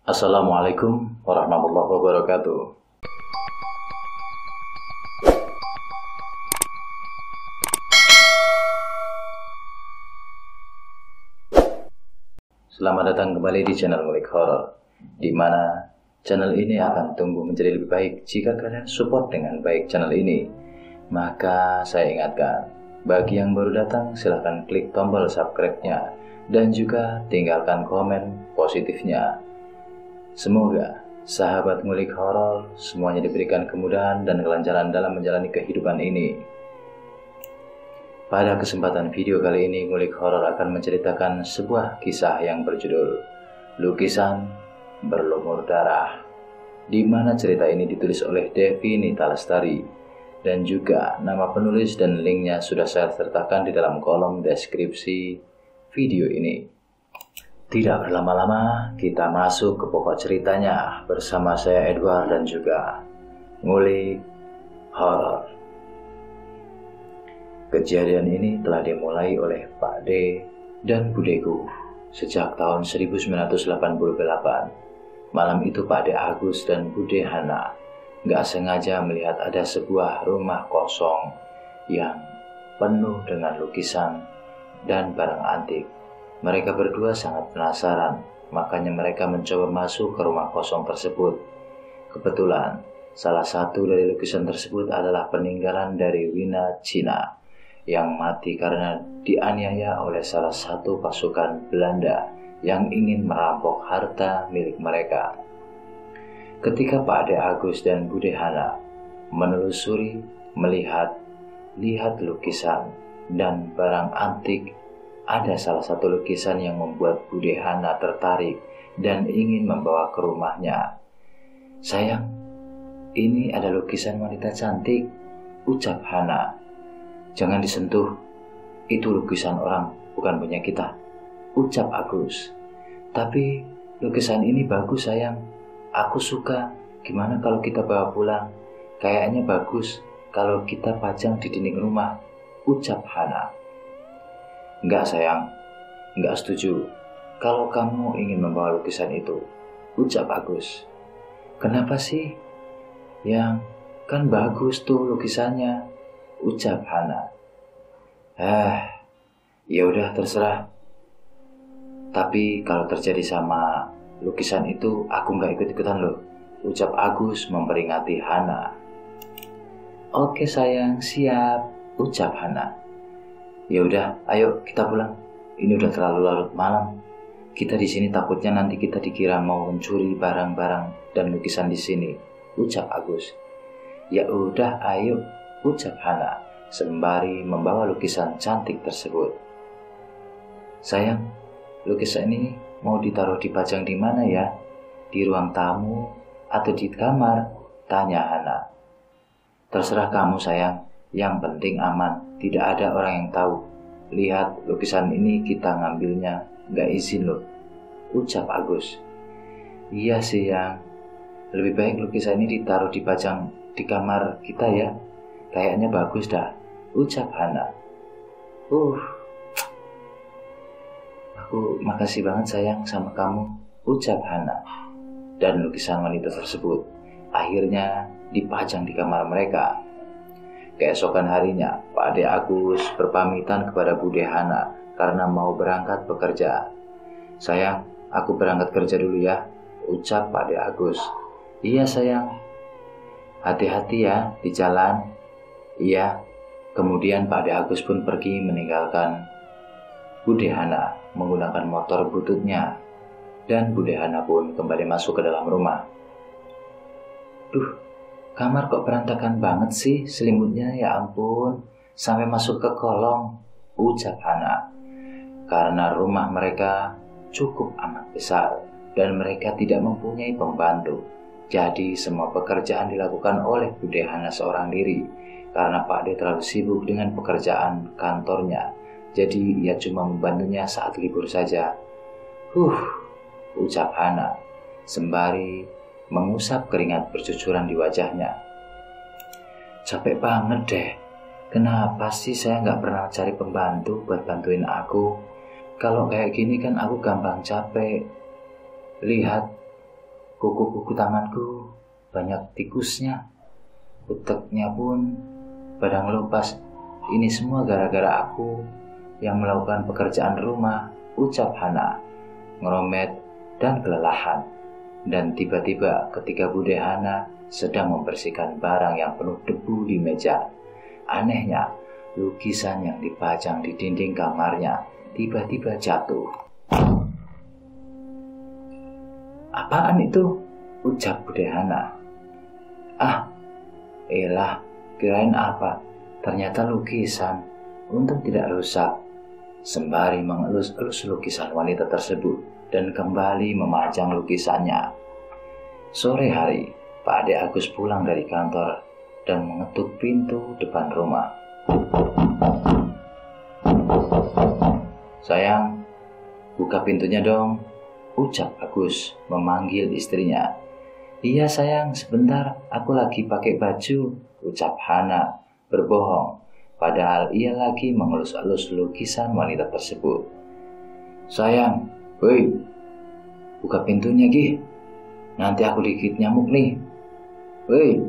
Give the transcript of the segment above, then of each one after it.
Assalamualaikum warahmatullahi wabarakatuh. Selamat datang kembali di channel Ngulik Horor, di mana channel ini akan tumbuh menjadi lebih baik jika kalian support dengan baik channel ini. Maka saya ingatkan, bagi yang baru datang silahkan klik tombol subscribe-nya dan juga tinggalkan komen positifnya. Semoga sahabat Ngulik Horor semuanya diberikan kemudahan dan kelancaran dalam menjalani kehidupan ini. Pada kesempatan video kali ini, Ngulik Horor akan menceritakan sebuah kisah yang berjudul Lukisan Berlumur Darah, di mana cerita ini ditulis oleh Devi Nita Lestari, dan juga nama penulis dan linknya sudah saya sertakan di dalam kolom deskripsi video ini. Tidak berlama-lama, kita masuk ke pokok ceritanya bersama saya Edward dan juga Ngulik Horor. Kejadian ini telah dimulai oleh Pak D dan Budeku sejak tahun 1988. Malam itu Pak D Agus dan Bude Hana gak sengaja melihat ada sebuah rumah kosong yang penuh dengan lukisan dan barang antik. Mereka berdua sangat penasaran, makanya mereka mencoba masuk ke rumah kosong tersebut. Kebetulan, salah satu dari lukisan tersebut adalah peninggalan dari Wina Cina yang mati karena dianiaya oleh salah satu pasukan Belanda yang ingin merampok harta milik mereka. Ketika Pak De Agus dan Bude Hana menelusuri, melihat lukisan dan barang antik, ada salah satu lukisan yang membuat Bude Hana tertarik dan ingin membawa ke rumahnya. "Sayang, ini ada lukisan wanita cantik," ucap Hana. "Jangan disentuh, itu lukisan orang, bukan punya kita," ucap Agus. "Tapi lukisan ini bagus sayang, aku suka. Gimana kalau kita bawa pulang? Kayaknya bagus kalau kita pajang di dinding rumah," ucap Hana. "Enggak sayang, enggak setuju kalau kamu ingin membawa lukisan itu," ucap Agus. "Kenapa sih? Yang kan bagus tuh lukisannya," ucap Hana. Ya udah terserah. Tapi kalau terjadi sama lukisan itu, aku nggak ikut-ikutan loh," ucap Agus memperingati Hana. "Oke sayang, siap," ucap Hana. "Ya udah, ayo kita pulang. Ini udah terlalu larut malam. Kita di sini takutnya nanti kita dikira mau mencuri barang-barang dan lukisan di sini," ucap Agus. "Ya udah, ayo," ucap Hana sembari membawa lukisan cantik tersebut. "Sayang, lukisan ini mau ditaruh dipajang di mana ya? Di ruang tamu atau di kamar?" tanya Hana. "Terserah kamu sayang, yang penting aman, tidak ada orang yang tahu. Lihat lukisan ini kita ngambilnya, gak izin loh," ucap Agus. "Iya sih yang, lebih baik lukisan ini ditaruh dipajang di kamar kita ya. Kayaknya bagus dah," ucap Hana. "Aku makasih banget sayang sama kamu," ucap Hana. Dan lukisan wanita tersebut akhirnya dipajang di kamar mereka. Keesokan harinya, Pak De Agus berpamitan kepada Bude Hana karena mau berangkat bekerja. "Sayang, aku berangkat kerja dulu ya," ucap Pak De Agus. "Iya sayang, hati-hati ya di jalan." "Iya." Kemudian Pak De Agus pun pergi meninggalkan Bude Hana menggunakan motor bututnya, dan Bude Hana pun kembali masuk ke dalam rumah. "Duh, kamar kok berantakan banget sih selimutnya, ya ampun, sampai masuk ke kolong," ucap Hana. Karena rumah mereka cukup amat besar dan mereka tidak mempunyai pembantu, jadi semua pekerjaan dilakukan oleh Bude Hana seorang diri. Karena Pak De terlalu sibuk dengan pekerjaan kantornya, jadi ia cuma membantunya saat libur saja. Ucap Hana sembari mengusap keringat bercucuran di wajahnya. "Capek banget deh. Kenapa sih saya nggak pernah cari pembantu buat bantuin aku? Kalau kayak gini kan aku gampang capek. Lihat, Kuku-kuku tanganku banyak tikusnya. Uteknya pun pada ngelupas. Ini semua gara-gara aku yang melakukan pekerjaan rumah, ucap Hana, ngeromet dan kelelahan. Dan tiba-tiba ketika Bude Hana sedang membersihkan barang yang penuh debu di meja, anehnya lukisan yang dipajang di dinding kamarnya tiba-tiba jatuh. "Apaan itu?" ucap Bude Hana. "Ah, elah, kirain apa? Ternyata lukisan. Untung tidak rusak." Sembari mengelus-elus lukisan wanita tersebut dan kembali memajang lukisannya. Sore hari, Pak Ade Agus pulang dari kantor dan mengetuk pintu depan rumah. "Sayang, buka pintunya dong," ucap Agus memanggil istrinya. "Iya sayang, sebentar, aku lagi pakai baju," ucap Hana berbohong, padahal ia lagi mengelus-elus lukisan wanita tersebut. "Sayang, woi, buka pintunya Gi, nanti aku digigit nyamuk nih, woi,"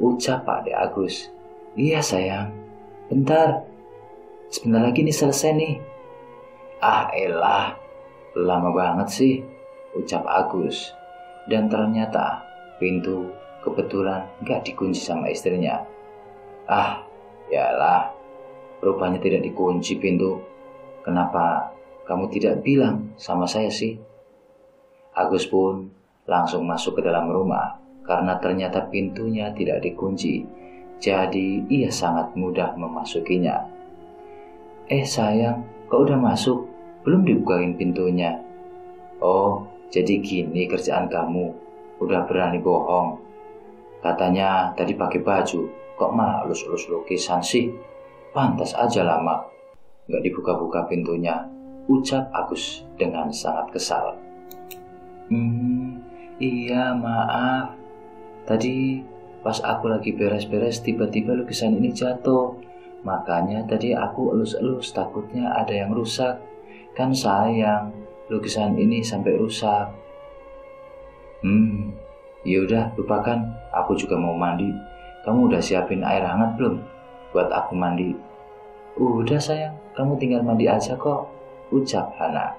ucap Pak De Agus. "Iya sayang, sebentar lagi nih selesai nih." "Ah elah, lama banget sih," ucap Agus. Dan ternyata pintu kebetulan gak dikunci sama istrinya. "Ah, yalah, rupanya tidak dikunci pintu. Kenapa kamu tidak bilang sama saya sih?" Agus pun langsung masuk ke dalam rumah karena ternyata pintunya tidak dikunci. Jadi ia sangat mudah memasukinya. Sayang, kok udah masuk? Belum dibukain pintunya." "Oh, jadi gini kerjaan kamu. Udah berani bohong. Katanya tadi pakai baju, kok malah elus-elus lukisan sih? Pantas aja lama gak dibuka-buka pintunya," ucap Agus dengan sangat kesal. Iya maaf. Tadi pas aku lagi beres-beres tiba-tiba lukisan ini jatuh. Makanya tadi aku elus-elus takutnya ada yang rusak. Kan sayang lukisan ini sampai rusak." Yaudah lupakan, aku juga mau mandi. Kamu udah siapin air hangat belum buat aku mandi?" "Udah sayang, kamu tinggal mandi aja kok," ucap Hana.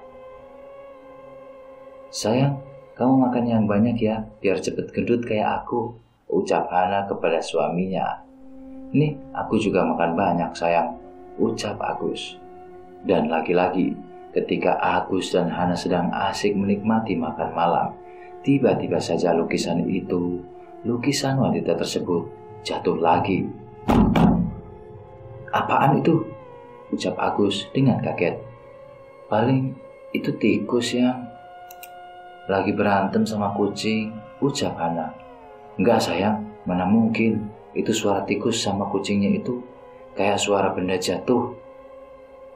"Sayang, kamu makan yang banyak ya, biar cepet gendut kayak aku," ucap Hana kepada suaminya. "Nih, aku juga makan banyak sayang," ucap Agus. Dan lagi-lagi, ketika Agus dan Hana sedang asik menikmati makan malam, tiba-tiba saja lukisan wanita tersebut jatuh lagi. "Apaan itu?" ucap Agus dengan kaget. "Paling itu tikus yang lagi berantem sama kucing," ucap Hana. "Enggak sayang, mana mungkin. Itu suara tikus sama kucingnya itu kayak suara benda jatuh."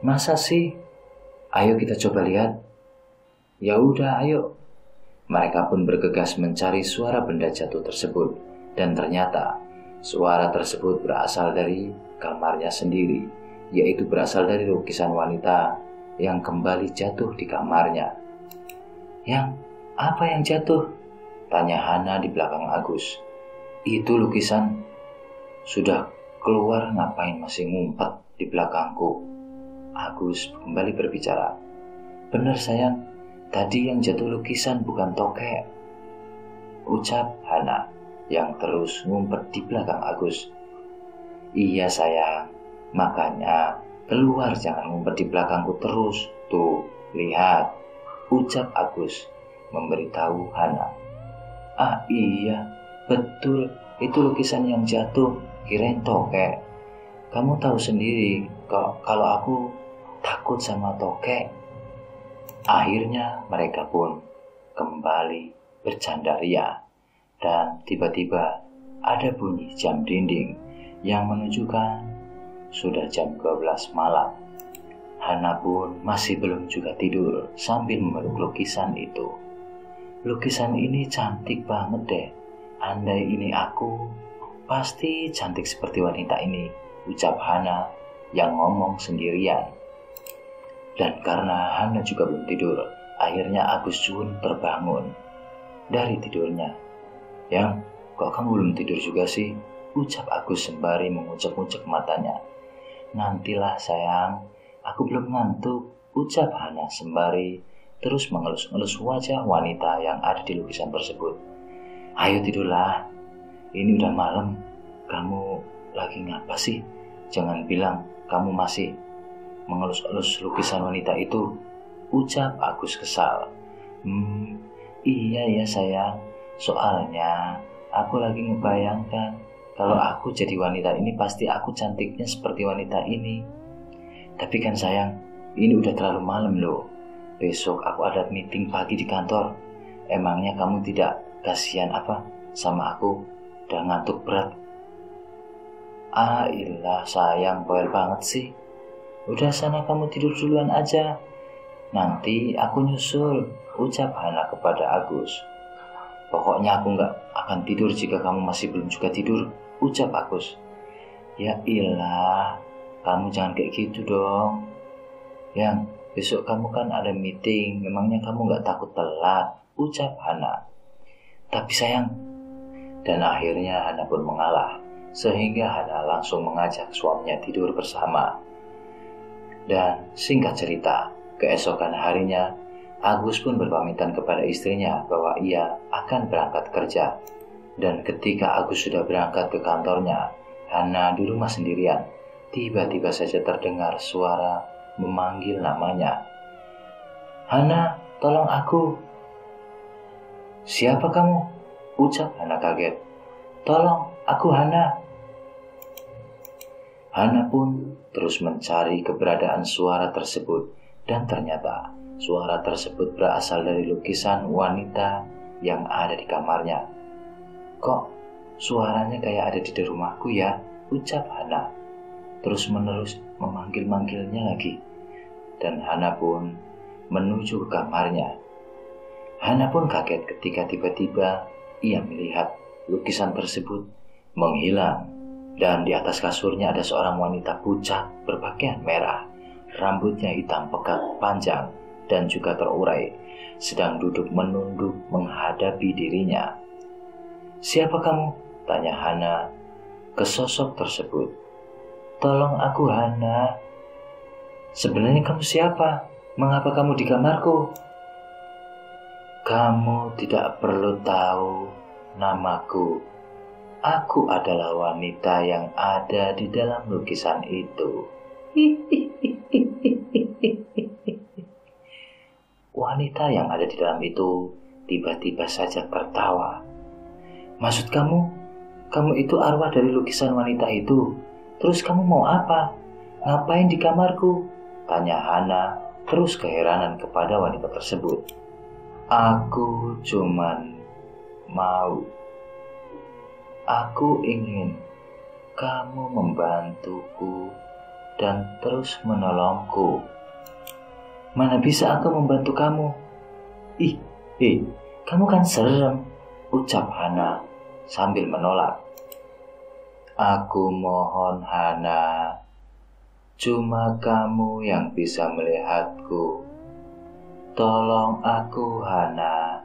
"Masa sih? Ayo kita coba lihat." "Ya udah, ayo." Mereka pun bergegas mencari suara benda jatuh tersebut. Dan ternyata suara tersebut berasal dari kamarnya sendiri, yaitu berasal dari lukisan wanita yang kembali jatuh di kamarnya. "Yang apa yang jatuh?" tanya Hana di belakang Agus. "Itu lukisan. Sudah keluar ngapain masih ngumpet di belakangku?" Agus kembali berbicara. "Bener sayang, tadi yang jatuh lukisan bukan tokek," ucap Hana yang terus ngumpet di belakang Agus. "Iya sayang, makanya keluar, jangan ngumpet di belakangku terus. Tuh, lihat," ucap Agus memberitahu Hana. "Ah iya, betul, itu lukisan yang jatuh, kirain tokek. Kamu tahu sendiri kalau aku takut sama tokek." Akhirnya mereka pun kembali bercanda ria. Dan tiba-tiba ada bunyi jam dinding yang menunjukkan sudah jam 12 malam. Hana pun masih belum juga tidur sambil memeluk lukisan itu. "Lukisan ini cantik banget deh. Andai ini aku, pasti cantik seperti wanita ini," ucap Hana yang ngomong sendirian. Dan karena Hana juga belum tidur, akhirnya Agus pun terbangun. dari tidurnya. "Yang, kok kamu belum tidur juga sih?" ucap Agus sembari mengucek-ucek matanya. "Nantilah sayang, aku belum ngantuk," ucap Hana sembari terus mengelus-elus wajah wanita yang ada di lukisan tersebut. "Ayo tidurlah, ini udah malam. Kamu lagi ngapa sih? Jangan bilang kamu masih mengelus-elus lukisan wanita itu," ucap Agus kesal. Iya ya sayang, soalnya aku lagi ngebayangkan kalau aku jadi wanita ini pasti aku cantiknya seperti wanita ini. Tapi kan sayang, ini udah terlalu malam loh. Besok aku ada meeting pagi di kantor. Emangnya kamu tidak kasihan apa sama aku? Udah ngantuk berat." Ilah sayang, bawel banget sih. "Udah sana kamu tidur duluan aja. Nanti aku nyusul," ucap Hana kepada Agus. "Pokoknya aku nggak akan tidur jika kamu masih belum juga tidur," ucap Agus. "Ya ilah, kamu jangan kayak gitu dong. Yang, besok kamu kan ada meeting, memangnya kamu nggak takut telat," ucap Hana. "Tapi sayang," dan akhirnya Hana pun mengalah, sehingga Hana langsung mengajak suaminya tidur bersama. Dan singkat cerita, keesokan harinya, Agus pun berpamitan kepada istrinya bahwa ia akan berangkat kerja. Dan ketika Agus sudah berangkat ke kantornya, Hana di rumah sendirian. Tiba-tiba saja terdengar suara memanggil namanya. "Hana, tolong aku." "Siapa kamu?" ucap Hana kaget. "Tolong, aku Hana." Hana pun terus mencari keberadaan suara tersebut, dan ternyata suara tersebut berasal dari lukisan wanita yang ada di kamarnya. "Kok suaranya kayak ada di rumahku ya?" ucap Hana. Terus menerus memanggil-manggilnya lagi. Dan Hana pun menuju ke kamarnya. Hana pun kaget ketika tiba-tiba ia melihat lukisan tersebut menghilang. Dan di atas kasurnya ada seorang wanita pucat berpakaian merah. Rambutnya hitam pekat panjang dan juga terurai, sedang duduk menunduk menghadapi dirinya. "Siapa kamu?" tanya Hana ke sosok tersebut. "Tolong aku Hana." "Sebenarnya kamu siapa? Mengapa kamu di kamarku?" "Kamu tidak perlu tahu namaku. Aku adalah wanita yang ada di dalam lukisan itu." Wanita yang ada di dalam itu tiba-tiba saja tertawa. "Maksud kamu itu arwah dari lukisan wanita itu? Terus kamu mau apa? Ngapain di kamarku?" tanya Hana terus keheranan kepada wanita tersebut. "Aku ingin kamu membantuku dan terus menolongku." "Mana bisa aku membantu kamu?" Kamu kan serem," ucap Hana sambil menolak. "Aku mohon Hana, cuma kamu yang bisa melihatku. Tolong aku Hana,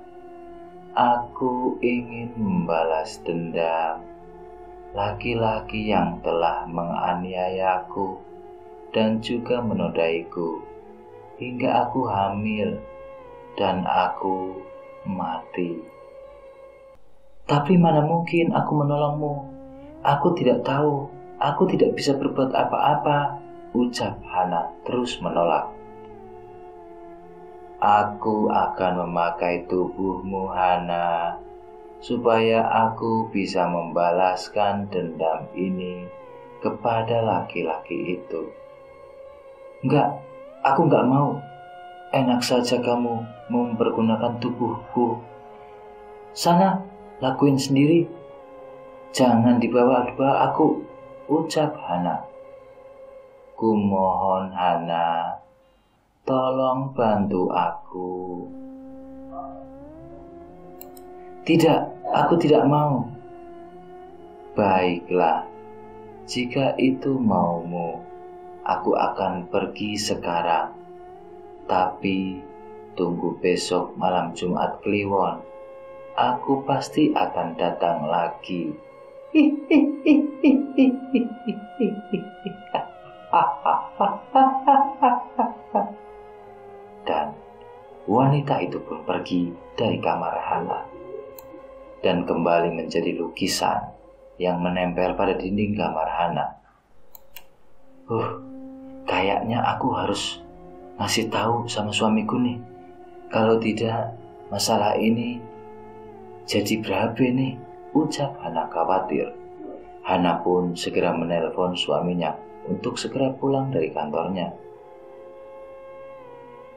aku ingin membalas dendam laki-laki yang telah menganiayaku dan juga menodaiku hingga aku hamil dan aku mati. Tapi mana mungkin aku menolongmu? Aku tidak tahu, aku tidak bisa berbuat apa-apa," ucap Hana terus menolak. "Aku akan memakai tubuhmu Hana, supaya aku bisa membalaskan dendam ini kepada laki-laki itu." "Enggak, aku enggak mau. Enak saja kamu mempergunakan tubuhku. Sana, lakuin sendiri. Jangan dibawa-bawa aku," ucap Hana. "Kumohon Hana, tolong bantu aku." "Tidak, aku tidak mau." "Baiklah, jika itu maumu, aku akan pergi sekarang. Tapi tunggu besok malam Jumat Kliwon. aku pasti akan datang lagi. Dan wanita itu pun pergi dari kamar Hana dan kembali menjadi lukisan yang menempel pada dinding kamar Hana. Kayaknya aku harus ngasih tahu sama suamiku nih. Kalau tidak, masalah ini jadi berabe nih, ucap Hana khawatir. Hana pun segera menelpon suaminya untuk segera pulang dari kantornya.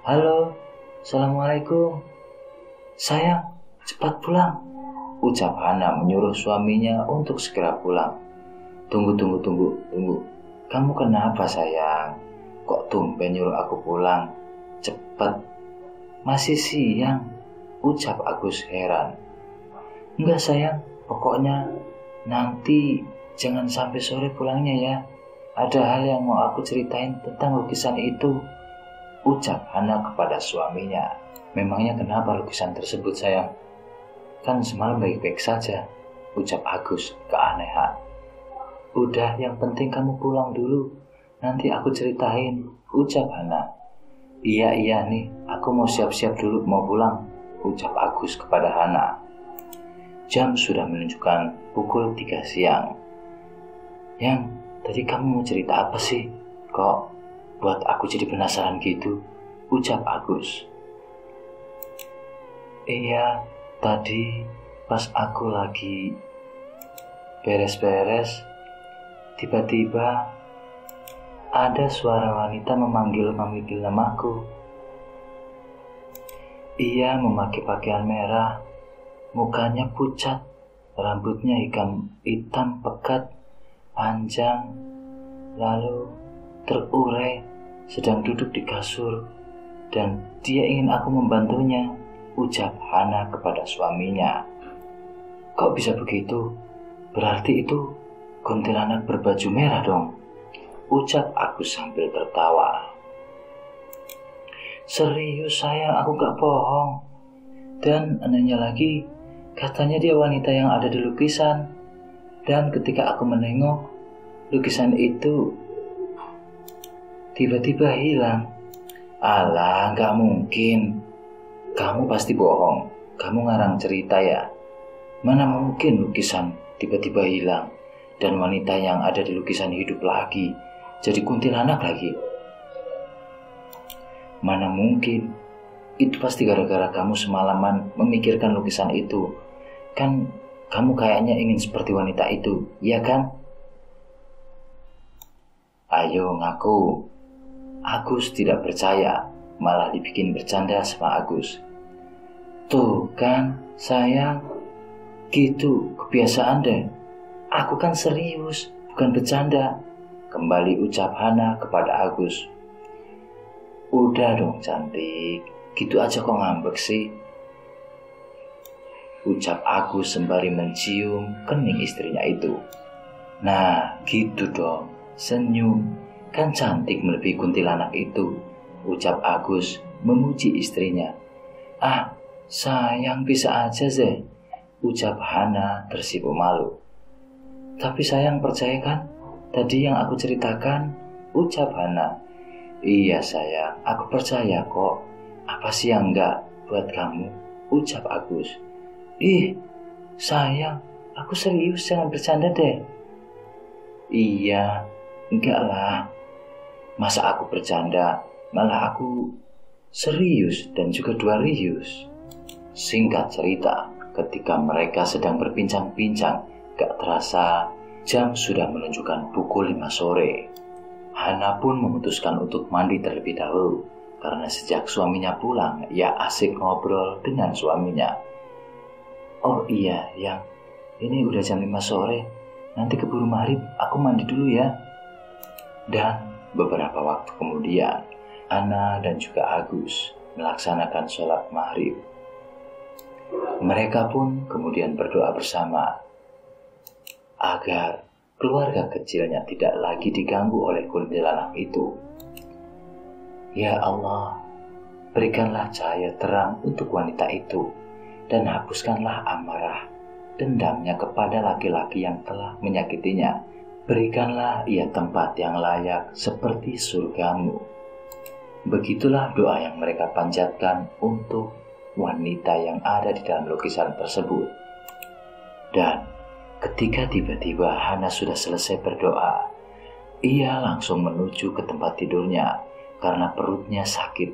Halo, Assalamualaikum. Sayang, cepat pulang, ucap Hana menyuruh suaminya untuk segera pulang. Tunggu. Kamu kenapa sayang? Kok tumben nyuruh aku pulang? Cepat. Masih siang, ucap Agus heran. Enggak sayang, pokoknya nanti jangan sampai sore pulangnya ya. Ada hal yang mau aku ceritain tentang lukisan itu, ucap Hana kepada suaminya. Memangnya kenapa lukisan tersebut sayang? Kan semalam baik-baik saja, ucap Agus keanehan. Udah, yang penting kamu pulang dulu, nanti aku ceritain, ucap Hana. Iya nih, aku mau siap-siap dulu mau pulang, ucap Agus kepada Hana. Jam sudah menunjukkan pukul 3 siang. Yang, tadi kamu mau cerita apa sih? Kok buat aku jadi penasaran gitu, ucap Agus. Iya, tadi pas aku lagi beres-beres, tiba-tiba ada suara wanita memanggil namaku. Ia memakai pakaian merah, mukanya pucat, rambutnya hitam pekat, panjang, lalu terurai, sedang duduk di kasur, dan dia ingin aku membantunya, ucap Hana kepada suaminya. Kok bisa begitu? Berarti itu kuntilanak berbaju merah dong, ucap aku sambil tertawa. Serius sayang, aku gak bohong. Dan anehnya lagi, katanya dia wanita yang ada di lukisan. Dan ketika aku menengok, lukisan itu tiba-tiba hilang. Alah, gak mungkin. Kamu pasti bohong. Kamu ngarang cerita ya. Mana mungkin lukisan tiba-tiba hilang dan wanita yang ada di lukisan hidup lagi, jadi kuntilanak lagi. Mana mungkin. Itu pasti gara-gara kamu semalaman memikirkan lukisan itu. Kan kamu kayaknya ingin seperti wanita itu, iya kan? Ayo ngaku. Agus tidak percaya, malah dibikin bercanda sama Agus. Tuh kan sayang, gitu kebiasaan deh. Aku kan serius, bukan bercanda, kembali ucap Hana kepada Agus. Udah dong cantik, gitu aja kok ngambek sih, ucap Agus sembari mencium kening istrinya itu. Nah gitu dong, senyum, kan cantik melebihi kuntilanak itu, ucap Agus memuji istrinya. Ah sayang, bisa aja sih, ucap Hana tersipu malu. Tapi sayang percaya kan tadi yang aku ceritakan, ucap Hana. Iya sayang, aku percaya kok. Apa sih yang enggak buat kamu, ucap Agus. Ih sayang, aku serius, jangan bercanda deh. Iya, enggak lah. Masa aku bercanda, malah aku serius dan juga duarius. Singkat cerita, ketika mereka sedang berbincang-bincang, gak terasa jam sudah menunjukkan pukul 5 sore. Hana pun memutuskan untuk mandi terlebih dahulu, karena sejak suaminya pulang, ia asik ngobrol dengan suaminya. Oh iya, yang ini udah jam 5 sore, nanti keburu maghrib, aku mandi dulu ya. Dan beberapa waktu kemudian, Hana dan juga Agus melaksanakan sholat maghrib. Mereka pun kemudian berdoa bersama agar keluarga kecilnya tidak lagi diganggu oleh kuntilanak itu. Ya Allah, berikanlah cahaya terang untuk wanita itu dan hapuskanlah amarah dendamnya kepada laki-laki yang telah menyakitinya. Berikanlah ia tempat yang layak seperti surgamu. Begitulah doa yang mereka panjatkan untuk wanita yang ada di dalam lukisan tersebut. Dan ketika tiba-tiba Hana sudah selesai berdoa, ia langsung menuju ke tempat tidurnya karena perutnya sakit.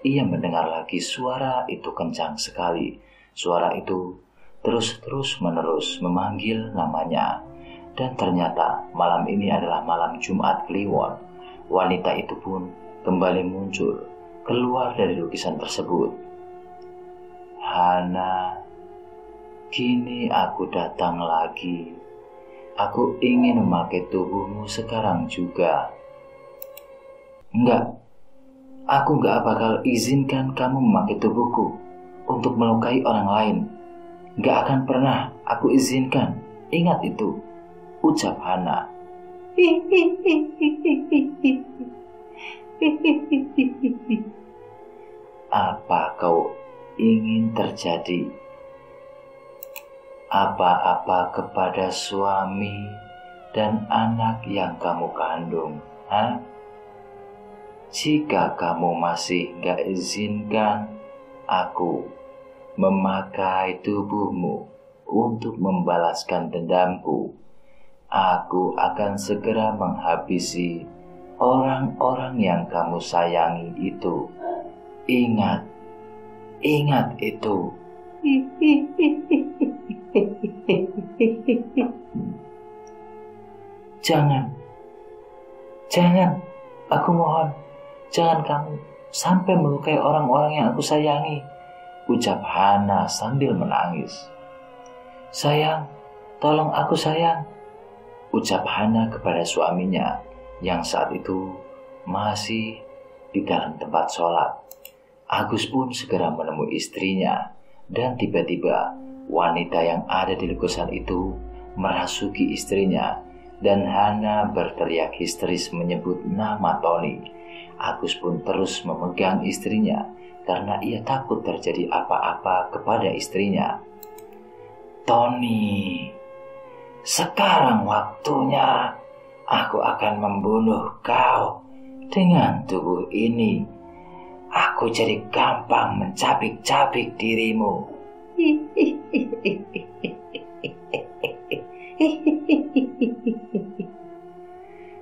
Ia mendengar lagi suara itu kencang sekali. Suara itu terus-menerus memanggil namanya. Dan ternyata malam ini adalah malam Jumat Kliwon. Wanita itu pun kembali muncul keluar dari lukisan tersebut. Hana, kini aku datang lagi. Aku ingin memakai tubuhmu sekarang juga. Enggak, aku enggak bakal izinkan kamu memakai tubuhku untuk melukai orang lain. Enggak akan pernah aku izinkan. Ingat itu, ucap Hana. Apa kau ingin terjadi? Apa-apa kepada suami dan anak yang kamu kandung, ha? Jika kamu masih gak izinkan aku memakai tubuhmu untuk membalaskan dendamku, aku akan segera menghabisi orang-orang yang kamu sayangi itu. Ingat itu. Jangan, aku mohon, jangan kamu sampai melukai orang-orang yang aku sayangi, ucap Hana sambil menangis. Sayang, tolong aku sayang, ucap Hana kepada suaminya yang saat itu masih di dalam tempat sholat. Agus pun segera menemui istrinya dan tiba-tiba wanita yang ada di lukisan itu merasuki istrinya dan Hana berteriak histeris menyebut nama Tony. Agus pun terus memegang istrinya karena ia takut terjadi apa-apa kepada istrinya. Tony, sekarang waktunya aku akan membunuh kau dengan tubuh ini. Aku jadi gampang mencabik-cabik dirimu.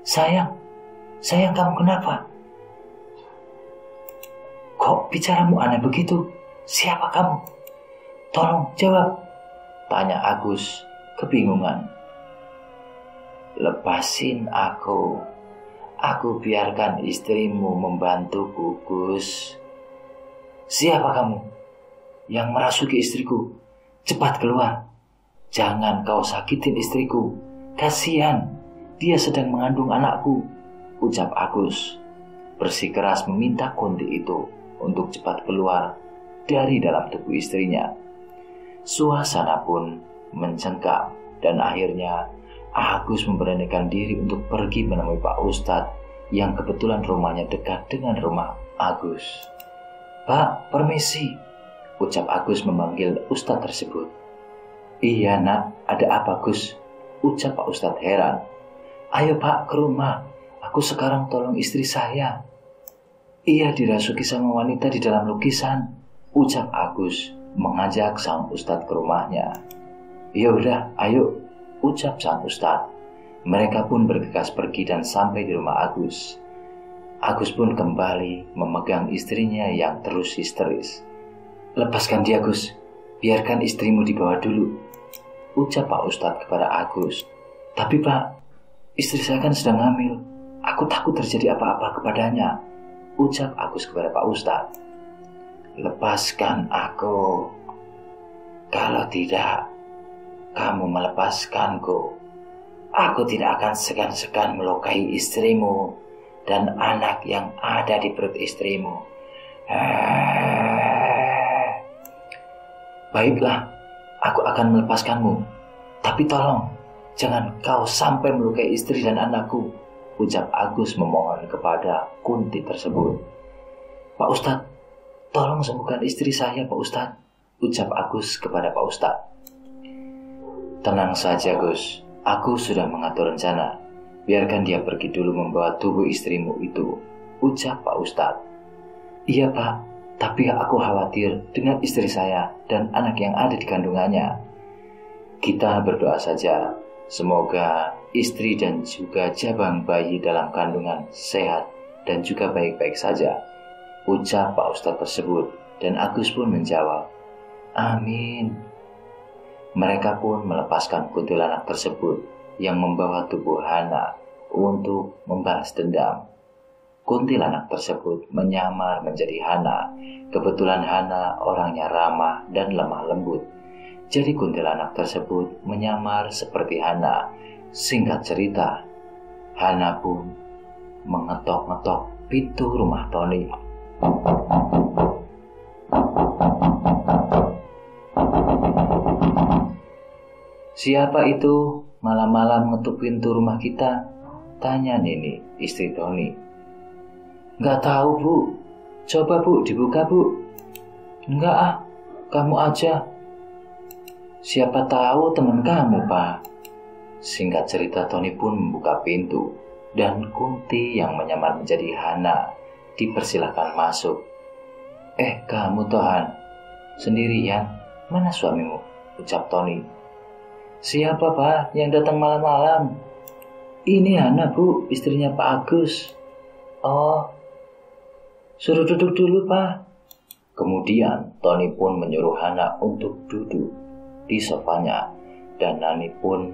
Sayang kamu kenapa? Kok bicaramu aneh begitu? Siapa kamu? Tolong jawab, tanya Agus kebingungan. Lepasin aku biarkan istrimu membantuku, Gus. Siapa kamu yang merasuki istriku? Cepat keluar. Jangan kau sakitin istriku. Kasihan, dia sedang mengandung anakku, ucap Agus. Bersikeras meminta Kunti itu untuk cepat keluar dari dalam tubuh istrinya. Suasana pun mencengkam dan akhirnya Agus memberanikan diri untuk pergi menemui Pak Ustadz yang kebetulan rumahnya dekat dengan rumah Agus. Pak, permisi, ucap Agus memanggil Ustadz tersebut. Iya nak, ada apa Gus? Ucap Pak Ustadz heran. Ayo Pak ke rumah, aku sekarang tolong istri saya. Ia dirasuki sama wanita di dalam lukisan, ucap Agus mengajak sang Ustadz ke rumahnya. Ya udah, ayo, ucap sang Ustadz. Mereka pun bergegas pergi dan sampai di rumah Agus. Agus pun kembali memegang istrinya yang terus histeris. Lepaskan dia Gus, biarkan istrimu dibawa dulu, ucap Pak Ustadz kepada Agus. Tapi Pak, istri saya kan sedang hamil. Aku takut terjadi apa-apa kepadanya, ucap Agus kepada Pak Ustadz. Lepaskan aku. Kalau tidak, kamu melepaskanku. Aku tidak akan segan-segan melukai istrimu dan anak yang ada di perut istrimu. Baiklah, aku akan melepaskanmu. Tapi tolong, jangan kau sampai melukai istri dan anakku, ucap Agus memohon kepada Kunti tersebut. Pak Ustadz, tolong sembuhkan istri saya Pak Ustadz, ucap Agus kepada Pak Ustadz. Tenang saja Gus, aku sudah mengatur rencana. Biarkan dia pergi dulu membawa tubuh istrimu itu, ucap Pak Ustadz. Iya Pak, tapi aku khawatir dengan istri saya dan anak yang ada di kandungannya. Kita berdoa saja, semoga istri dan juga jabang bayi dalam kandungan sehat dan juga baik-baik saja, ucap Pak Ustadz tersebut, dan Agus pun menjawab, amin. Mereka pun melepaskan kuntilanak tersebut yang membawa tubuh Hana untuk membalas dendam. Kuntilanak tersebut menyamar menjadi Hana. Kebetulan Hana orangnya ramah dan lemah lembut. Jadi kuntilanak tersebut menyamar seperti Hana. Singkat cerita, Hana pun mengetok-ngetok pintu rumah Tony. Siapa itu malam-malam ngetuk pintu rumah kita? Tanya Nini, istri Tony. Nggak tahu Bu, coba Bu dibuka Bu. Enggak ah, kamu aja. Siapa tahu teman kamu Pak. Singkat cerita Tony pun membuka pintu dan Kunti yang menyamar menjadi Hana dipersilakan masuk. Kamu Tohan, sendirian? Mana suamimu? Ucap Tony. Siapa Pak yang datang malam-malam? Ini Hana Bu, istrinya Pak Agus. Oh, suruh duduk dulu Pak. Kemudian Tony pun menyuruh Hana untuk duduk di sofanya, dan Nani pun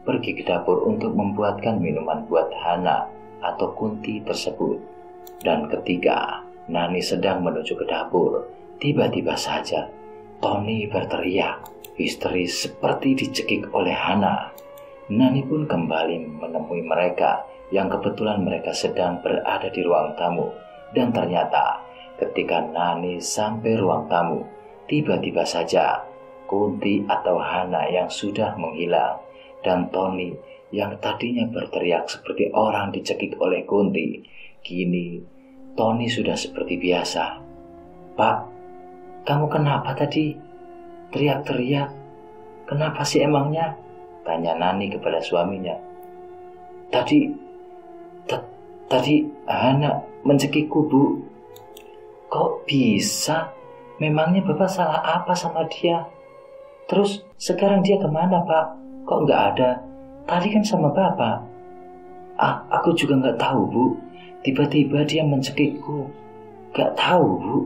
pergi ke dapur untuk membuatkan minuman buat Hana atau Kunti tersebut. Dan ketika Nani sedang menuju ke dapur, tiba-tiba saja Tony berteriak histeris seperti dicekik oleh Hana. Nani pun kembali menemui mereka yang kebetulan mereka sedang berada di ruang tamu. Dan ternyata ketika Nani sampai ruang tamu, tiba-tiba saja Kunti atau Hana yang sudah menghilang dan Tony yang tadinya berteriak seperti orang dicekik oleh Kunti. Kini Tony sudah seperti biasa. Pak, kamu kenapa tadi? Teriak-teriak. Kenapa sih emangnya? Tanya Nani kepada suaminya. Tadi Hana mencekikku Bu. Kok bisa? Memangnya Bapak salah apa sama dia? Terus sekarang dia kemana Pak? Kok nggak ada? Tadi kan sama Bapak. Aku juga nggak tahu Bu. Tiba-tiba dia mencekikku. Nggak tahu Bu,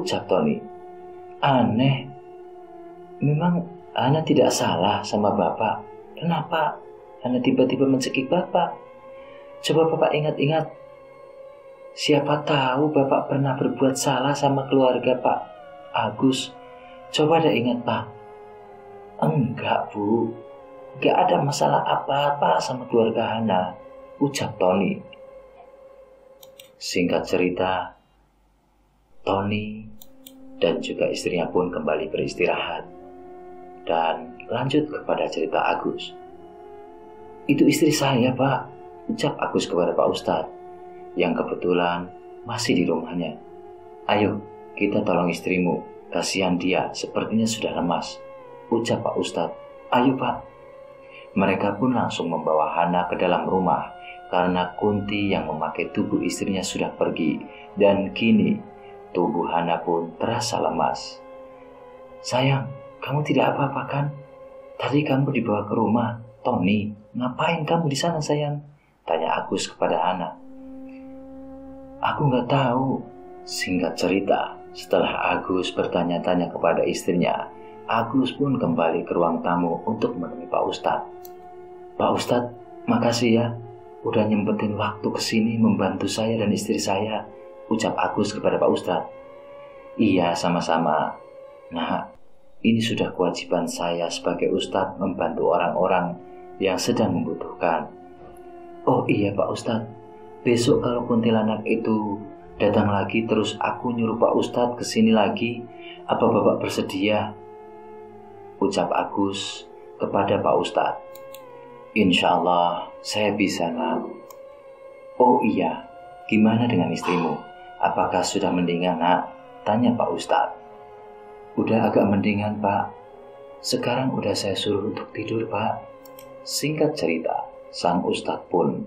ucap Tony. Aneh. Memang Hana tidak salah sama Bapak. Kenapa Hana tiba-tiba mencekik Bapak? Coba Bapak ingat-ingat. Siapa tahu Bapak pernah berbuat salah sama keluarga Pak Agus. Coba deh ingat Pak. Enggak Bu, enggak ada masalah apa-apa sama keluarga Hana, ucap Tony. Singkat cerita, Tony dan juga istrinya pun kembali beristirahat dan lanjut kepada cerita Agus. Itu istri saya Pak, ucap Agus kepada Pak Ustadz yang kebetulan masih di rumahnya. Ayo kita tolong istrimu, kasihan dia sepertinya sudah lemas, ucap Pak Ustadz. Ayo Pak. Mereka pun langsung membawa Hana ke dalam rumah karena Kunti yang memakai tubuh istrinya sudah pergi dan kini tubuh Hana pun terasa lemas. Sayang, kamu tidak apa-apa kan? Tadi kamu dibawa ke rumah Tony. Ngapain kamu di sana sayang? Tanya Agus kepada Hana. Aku nggak tahu. Singkat cerita, setelah Agus bertanya-tanya kepada istrinya, Agus pun kembali ke ruang tamu untuk menemui Pak Ustadz. Pak Ustadz, makasih ya, udah nyempetin waktu kesini membantu saya dan istri saya, ucap Agus kepada Pak Ustadz. Iya, sama-sama. Nah, ini sudah kewajiban saya sebagai Ustadz membantu orang-orang yang sedang membutuhkan. Oh iya Pak Ustadz, besok kalau kuntilanak itu datang lagi terus aku nyuruh Pak Ustadz kesini lagi, apa Bapak bersedia? Ucap Agus kepada Pak Ustadz. Insya Allah saya bisa Nak. Oh iya, gimana dengan istrimu? Apakah sudah mendingan Nak? Tanya Pak Ustadz. Udah agak mendingan, Pak. Sekarang udah saya suruh untuk tidur, Pak. Singkat cerita, sang ustadz pun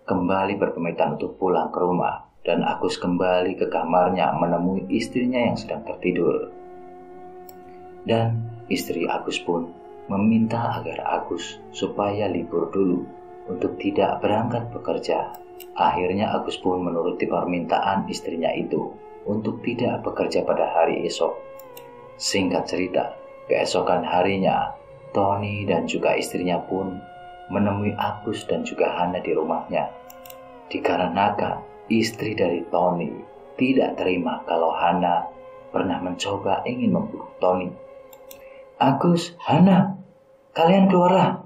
kembali berpamitan untuk pulang ke rumah, dan Agus kembali ke kamarnya menemui istrinya yang sedang tertidur. Dan istri Agus pun meminta agar Agus supaya libur dulu untuk tidak berangkat bekerja. Akhirnya Agus pun menuruti permintaan istrinya itu untuk tidak bekerja pada hari esok. Singkat cerita, keesokan harinya, Tony dan juga istrinya pun menemui Agus dan juga Hana di rumahnya. Dikarenakan istri dari Tony tidak terima kalau Hana pernah mencoba ingin membunuh Tony. "Agus, Hana, kalian keluarlah.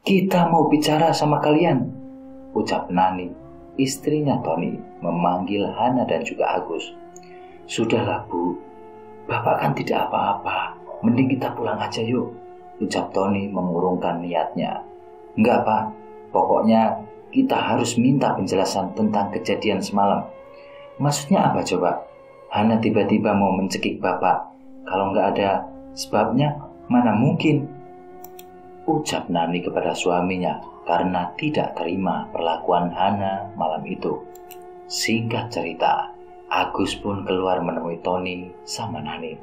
Kita mau bicara sama kalian," ucap Nani, istrinya Tony, memanggil Hana dan juga Agus. "Sudahlah, Bu. Bapak kan tidak apa-apa. Mending kita pulang aja yuk," ucap Tony mengurungkan niatnya. "Enggak, Pak. Pokoknya kita harus minta penjelasan tentang kejadian semalam." "Maksudnya apa coba? Hana tiba-tiba mau mencekik Bapak. Kalau enggak ada sebabnya, mana mungkin?" ucap Nani kepada suaminya karena tidak terima perlakuan Hana malam itu. Singkat cerita, Agus pun keluar menemui Tony sama Nani.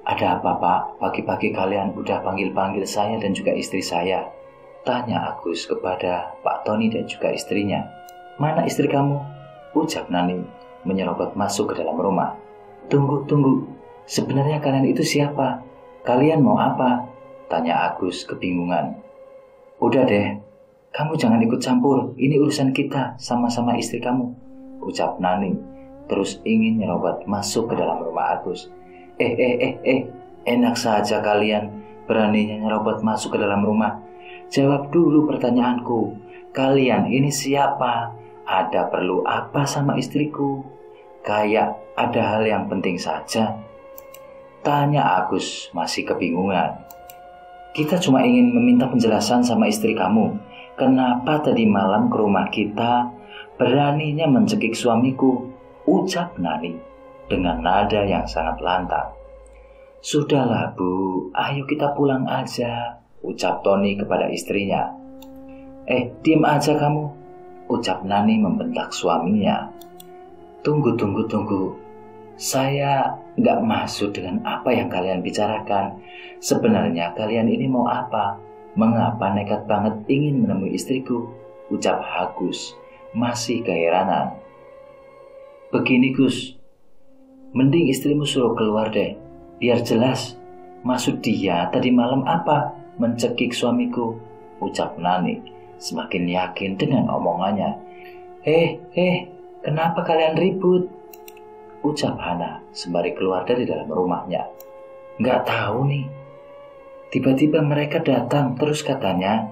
"Ada apa, Pak? Pagi-pagi kalian udah panggil-panggil saya dan juga istri saya?" tanya Agus kepada Pak Tony dan juga istrinya. "Mana istri kamu?" ucap Nani menyerobot masuk ke dalam rumah. Tunggu. Sebenarnya kalian itu siapa? Kalian mau apa?" tanya Agus kebingungan. "Udah deh, kamu jangan ikut campur. Ini urusan kita sama-sama istri kamu," ucap Nani terus ingin nyerobot masuk ke dalam rumah Agus. Enak saja kalian beraninya nyerobot masuk ke dalam rumah. Jawab dulu pertanyaanku. Kalian ini siapa? Ada perlu apa sama istriku? Kayak ada hal yang penting saja," tanya Agus masih kebingungan. "Kita cuma ingin meminta penjelasan sama istri kamu. Kenapa tadi malam ke rumah kita beraninya mencekik suamiku?" ucap Nani dengan nada yang sangat lantang. "Sudahlah, Bu, ayo kita pulang aja," ucap Tony kepada istrinya. Diam aja kamu," ucap Nani membentak suaminya. Tunggu. Saya nggak maksud dengan apa yang kalian bicarakan. Sebenarnya kalian ini mau apa? Mengapa nekat banget ingin menemui istriku?" ucap Agus masih keheranan. "Begini Gus, mending istrimu suruh keluar deh, biar jelas maksud dia tadi malam apa mencekik suamiku," ucap Nani semakin yakin dengan omongannya. Kenapa kalian ribut?" ucap Hana sembari keluar dari dalam rumahnya. "Nggak tahu nih, tiba-tiba mereka datang terus katanya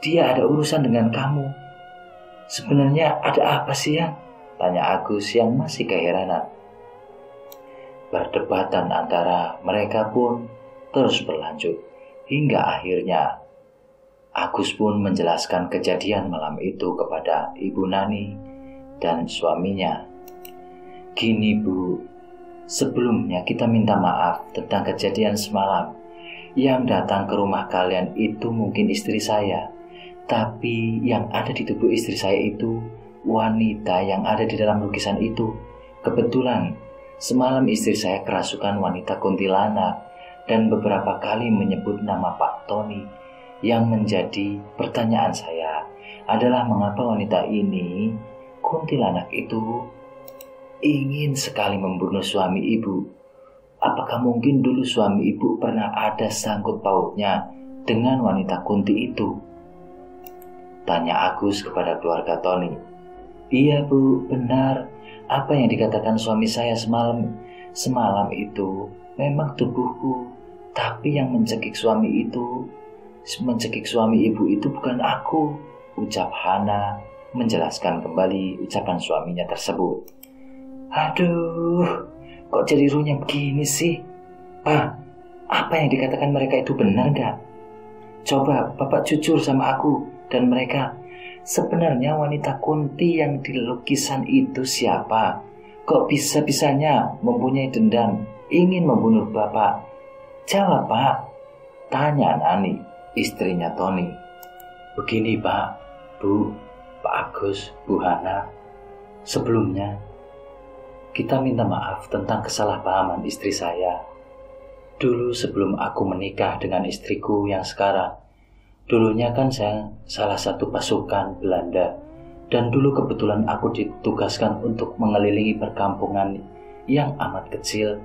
dia ada urusan dengan kamu. Sebenarnya ada apa sih ya?" tanya Agus yang masih keheranan. Perdebatan antara mereka pun terus berlanjut hingga akhirnya Agus pun menjelaskan kejadian malam itu kepada Ibu Nani dan suaminya. "Gini Bu, sebelumnya kita minta maaf tentang kejadian semalam. Yang datang ke rumah kalian itu mungkin istri saya, tapi yang ada di tubuh istri saya itu wanita yang ada di dalam lukisan itu. Kebetulan semalam istri saya kerasukan wanita kuntilanak dan beberapa kali menyebut nama Pak Tony. Yang menjadi pertanyaan saya adalah mengapa wanita ini, kuntilanak itu, ingin sekali membunuh suami ibu. Apakah mungkin dulu suami ibu pernah ada sangkut pautnya dengan wanita kunti itu?" tanya Agus kepada keluarga Tony. "Iya Bu, benar. Apa yang dikatakan suami saya semalam itu memang tubuhku. Tapi yang mencekik suami ibu itu bukan aku," ucap Hana menjelaskan kembali ucapan suaminya tersebut. "Aduh, kok jadi runyam begini sih? Pak, apa yang dikatakan mereka itu benar gak? Coba Bapak jujur sama aku dan mereka. Sebenarnya wanita kunti yang di lukisan itu siapa? Kok bisa-bisanya mempunyai dendam ingin membunuh Bapak. Jawab, Pak, tanya Nani, istrinya Tony. Begini, Pak, Bu, Pak Agus, Bu Hana. Sebelumnya, kita minta maaf tentang kesalahpahaman istri saya. Dulu sebelum aku menikah dengan istriku yang sekarang, dulunya kan saya salah satu pasukan Belanda. Dan dulu kebetulan aku ditugaskan untuk mengelilingi perkampungan yang amat kecil.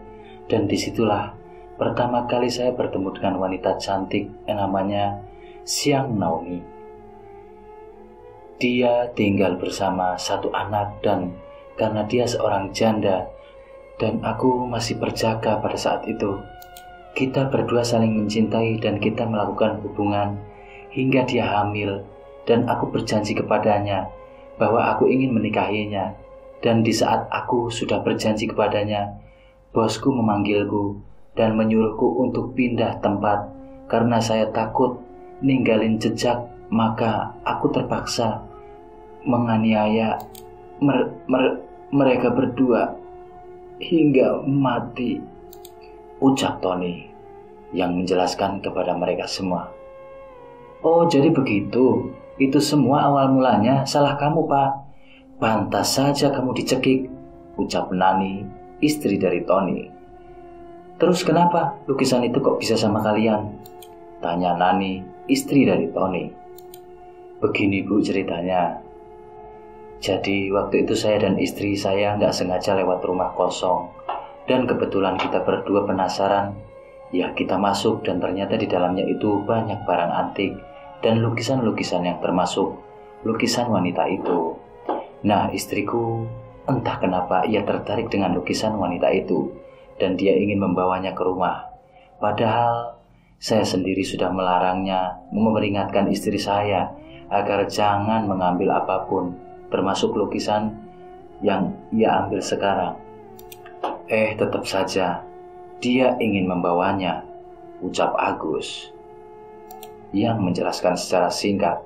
Dan disitulah pertama kali saya bertemu dengan wanita cantik yang namanya Siang Naomi. Dia tinggal bersama satu anak dan karena dia seorang janda dan aku masih berjaga pada saat itu, kita berdua saling mencintai dan kita melakukan hubungan hingga dia hamil dan aku berjanji kepadanya bahwa aku ingin menikahinya. Dan di saat aku sudah berjanji kepadanya, bosku memanggilku dan menyuruhku untuk pindah tempat karena saya takut ninggalin jejak, maka aku terpaksa menganiaya mereka berdua hingga mati, ucap Tony yang menjelaskan kepada mereka semua. Oh, jadi begitu. Itu semua awal mulanya salah kamu, Pak. Pantas saja kamu dicekik, ucap Nani, istri dari Tony. Terus kenapa lukisan itu kok bisa sama kalian? Tanya Nani, istri dari Tony. Begini, Bu, ceritanya. Jadi waktu itu saya dan istri saya nggak sengaja lewat rumah kosong. Dan kebetulan kita berdua penasaran. Ya, kita masuk dan ternyata di dalamnya itu banyak barang antik dan lukisan-lukisan yang termasuk lukisan wanita itu. Nah, istriku entah kenapa ia tertarik dengan lukisan wanita itu dan dia ingin membawanya ke rumah. Padahal saya sendiri sudah melarangnya, memperingatkan istri saya agar jangan mengambil apapun, termasuk lukisan yang ia ambil sekarang. Tetap saja dia ingin membawanya, ucap Agus yang menjelaskan secara singkat.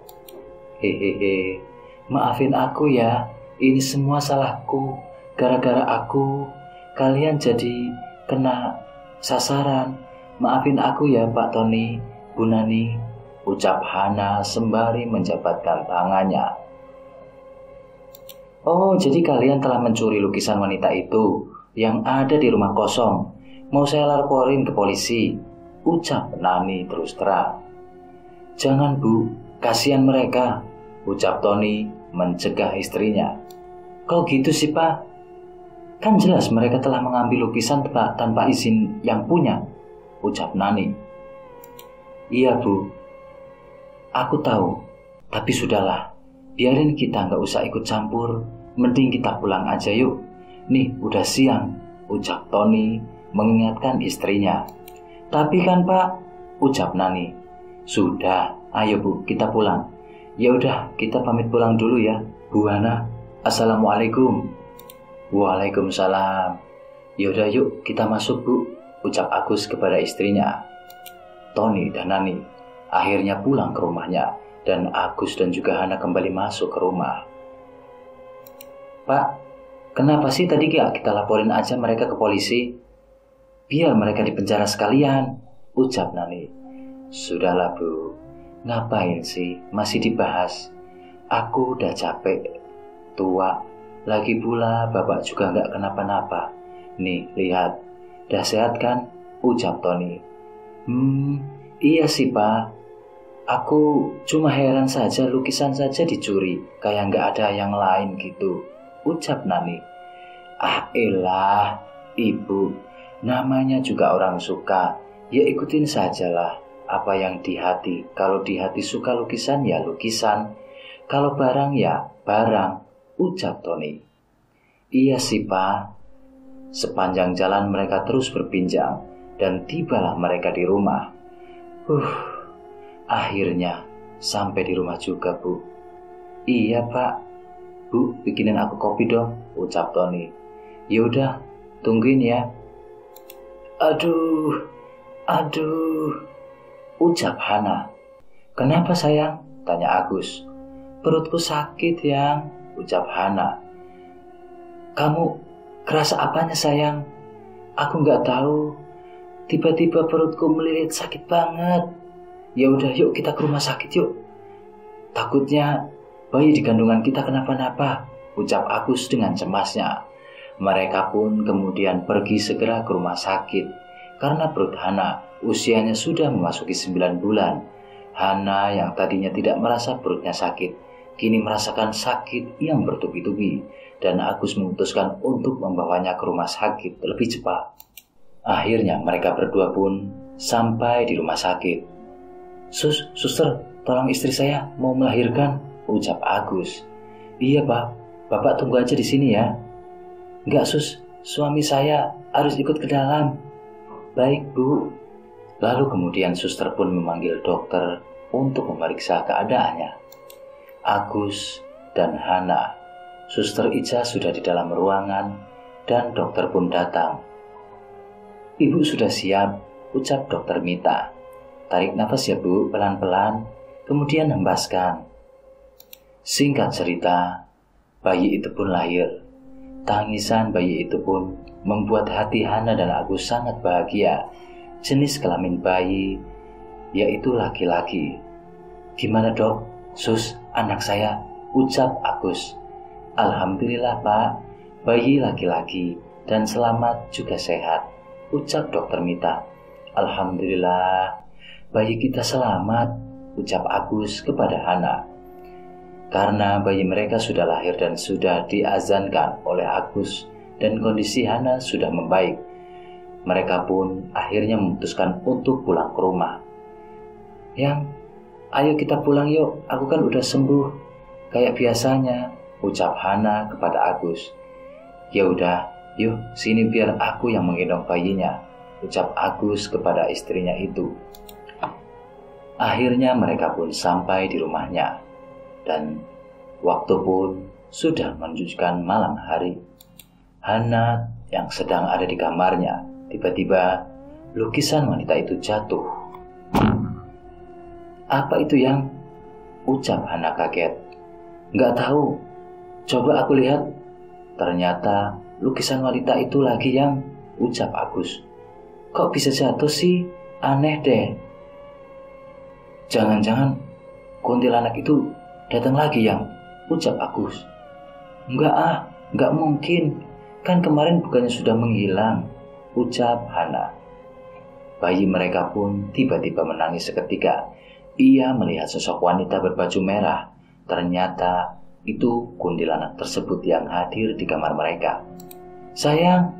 Hehehe, maafin aku ya, ini semua salahku. Gara-gara aku, kalian jadi kena sasaran. Maafin aku ya Pak Tony, Bu Nani, ucap Hana sembari menjabatkan tangannya. Oh, jadi kalian telah mencuri lukisan wanita itu yang ada di rumah kosong. Mau saya laporin ke polisi, ucap Nani terus terang. Jangan, Bu, kasihan mereka, ucap Tony mencegah istrinya. Kok gitu sih, Pak? Kan jelas mereka telah mengambil lukisan tanpa izin yang punya, ucap Nani. Iya, Bu, aku tahu, tapi sudahlah, biarin kita nggak usah ikut campur, mending kita pulang aja yuk. Nih, udah siang, ucap Tony mengingatkan istrinya. Tapi kan, Pak, ucap Nani. Sudah, ayo Bu, kita pulang. Ya udah, kita pamit pulang dulu ya, Bu Hana. Assalamualaikum. Waalaikumsalam. Yaudah yuk, kita masuk Bu, ucap Agus kepada istrinya. Tony dan Nani akhirnya pulang ke rumahnya dan Agus dan juga Hana kembali masuk ke rumah. Pak, kenapa sih tadi kita laporin aja mereka ke polisi? Biar mereka dipenjara sekalian, ucap Nani. Sudahlah Bu, ngapain sih masih dibahas? Aku udah capek, tua, lagi pula Bapak juga gak kenapa-napa. Nih, lihat, udah sehat kan? Ucap Tony. Iya sih Pak. Aku cuma heran saja lukisan saja dicuri, kayak gak ada yang lain gitu, ucap Nani. Ah elah, Ibu, namanya juga orang suka, ya ikutin sajalah apa yang di hati. Kalau di hati suka lukisan ya lukisan, kalau barang ya barang, ucap Tony. Iya sih Pak. Sepanjang jalan mereka terus berbincang dan tibalah mereka di rumah. Akhirnya sampai di rumah juga Bu. Iya Pak. Bu, bikinin aku kopi dong, ucap Tony. Yaudah, tungguin ya. Aduh, ucap Hana. Kenapa sayang? Tanya Agus. Perutku sakit yang, ucap Hana. Kamu kerasa apanya sayang? Aku nggak tahu. Tiba-tiba perutku melilit sakit banget. Ya udah, yuk kita ke rumah sakit yuk. Takutnya bayi di kandungan kita kenapa-napa, ucap Agus dengan cemasnya. Mereka pun kemudian pergi segera ke rumah sakit. Karena perut Hana usianya sudah memasuki 9 bulan. Hana yang tadinya tidak merasa perutnya sakit, kini merasakan sakit yang bertubi-tubi. Dan Agus memutuskan untuk membawanya ke rumah sakit lebih cepat. Akhirnya mereka berdua pun sampai di rumah sakit. Suster, tolong istri saya mau melahirkan, ucap Agus. Iya Pak, Bapak tunggu aja di sini ya. Enggak Sus, suami saya harus ikut ke dalam. Baik Bu. Lalu kemudian suster pun memanggil dokter untuk memeriksa keadaannya. Agus dan Hana, Suster Ica sudah di dalam ruangan dan dokter pun datang. Ibu sudah siap, ucap dokter Mita. Tarik nafas ya Bu, pelan-pelan, kemudian hembaskan. Singkat cerita, bayi itu pun lahir. Tangisan bayi itu pun membuat hati Hana dan Agus sangat bahagia. Jenis kelamin bayi yaitu laki-laki. Gimana dok? Sus, anak saya, ucap Agus. Alhamdulillah Pak, bayi laki-laki dan selamat juga sehat, ucap dokter Mita. Alhamdulillah, bayi kita selamat, ucap Agus kepada Hana. Karena bayi mereka sudah lahir dan sudah diazankan oleh Agus dan kondisi Hana sudah membaik, mereka pun akhirnya memutuskan untuk pulang ke rumah. Yang, ayo kita pulang yuk, aku kan udah sembuh kayak biasanya, ucap Hana kepada Agus. Ya udah, yuk sini biar aku yang menggendong bayinya, ucap Agus kepada istrinya itu. Akhirnya mereka pun sampai di rumahnya. Dan waktu pun sudah menunjukkan malam hari. Hana yang sedang ada di kamarnya, tiba-tiba lukisan wanita itu jatuh. Apa itu Yang? Ucap Hana kaget. Nggak tahu, coba aku lihat. Ternyata lukisan wanita itu lagi Yang, ucap Agus. Kok bisa jatuh sih? Aneh deh. Jangan-jangan kuntilanak itu datang lagi Yang, ucap Agus. Enggak mungkin. Kan kemarin bukannya sudah menghilang, ucap Hana. Bayi mereka pun tiba-tiba menangis seketika. Ia melihat sosok wanita berbaju merah. Ternyata itu kuntilanak tersebut yang hadir di kamar mereka. Sayang,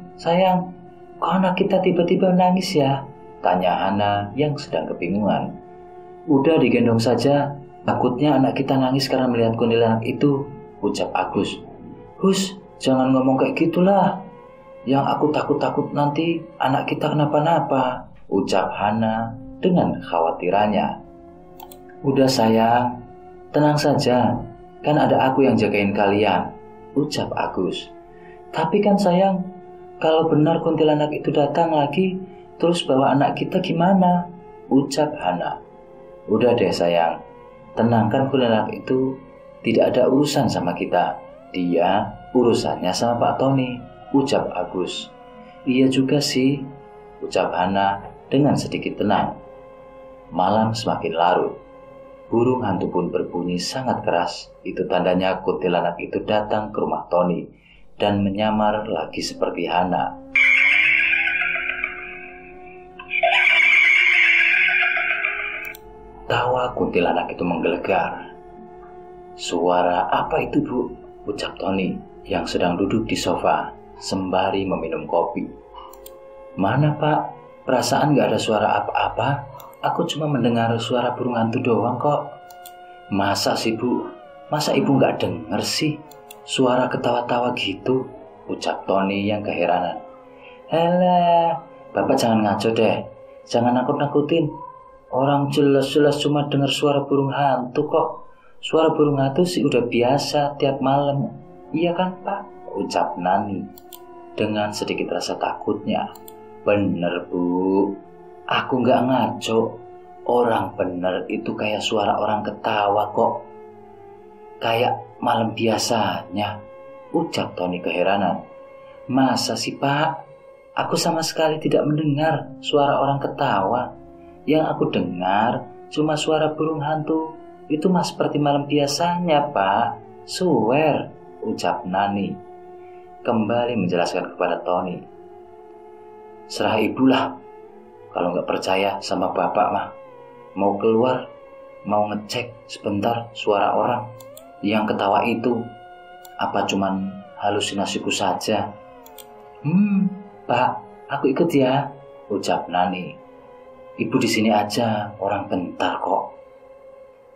kok anak kita tiba-tiba menangis ya? Tanya Hana yang sedang kebingungan. Udah digendong saja, takutnya anak kita nangis karena melihat kuntilanak itu, ucap Agus. Hus, jangan ngomong kayak gitulah. Yang aku takut nanti anak kita kenapa-napa, ucap Hana dengan khawatirannya. Udah sayang, tenang saja, kan ada aku yang jagain kalian, ucap Agus. Tapi kan sayang, kalau benar kuntilanak itu datang lagi, terus bawa anak kita gimana, ucap Hana. Udah deh sayang, tenangkan kuntilanak itu tidak ada urusan sama kita. Dia urusannya sama Pak Tony, ucap Agus. Iya juga sih, ucap Hana dengan sedikit tenang. Malam semakin larut. Burung hantu pun berbunyi sangat keras. Itu tandanya kuntilanak itu datang ke rumah Tony dan menyamar lagi seperti Hana. Tawa kuntilanak itu menggelegar. Suara apa itu Bu? Ucap Tony yang sedang duduk di sofa sembari meminum kopi. Mana Pak? Perasaan gak ada suara apa-apa. Aku cuma mendengar suara burung hantu doang kok. Masa sih Bu? Masa Ibu gak denger sih suara ketawa-tawa gitu? Ucap Tony yang keheranan. Halah, Bapak jangan ngaco deh. Jangan nakut-nakutin. Orang jelas-jelas cuma dengar suara burung hantu kok. Suara burung hantu sih udah biasa tiap malam. Iya kan Pak? Ucap Nani dengan sedikit rasa takutnya. Bener Bu, aku gak ngaco. Orang bener itu kayak suara orang ketawa kok. Kayak malam biasanya, ucap Tony keheranan. Masa sih Pak? Aku sama sekali tidak mendengar suara orang ketawa. Yang aku dengar cuma suara burung hantu. Itu mah seperti malam biasanya, Pak. Swear, ucap Nani. Kembali menjelaskan kepada Tony. Serah ibulah. Kalau nggak percaya sama bapak mah, mau keluar, mau ngecek sebentar suara orang yang ketawa itu. Apa cuman halusinasiku saja? Pak, aku ikut ya, ucap Nani. Ibu di sini aja, orang bentar kok.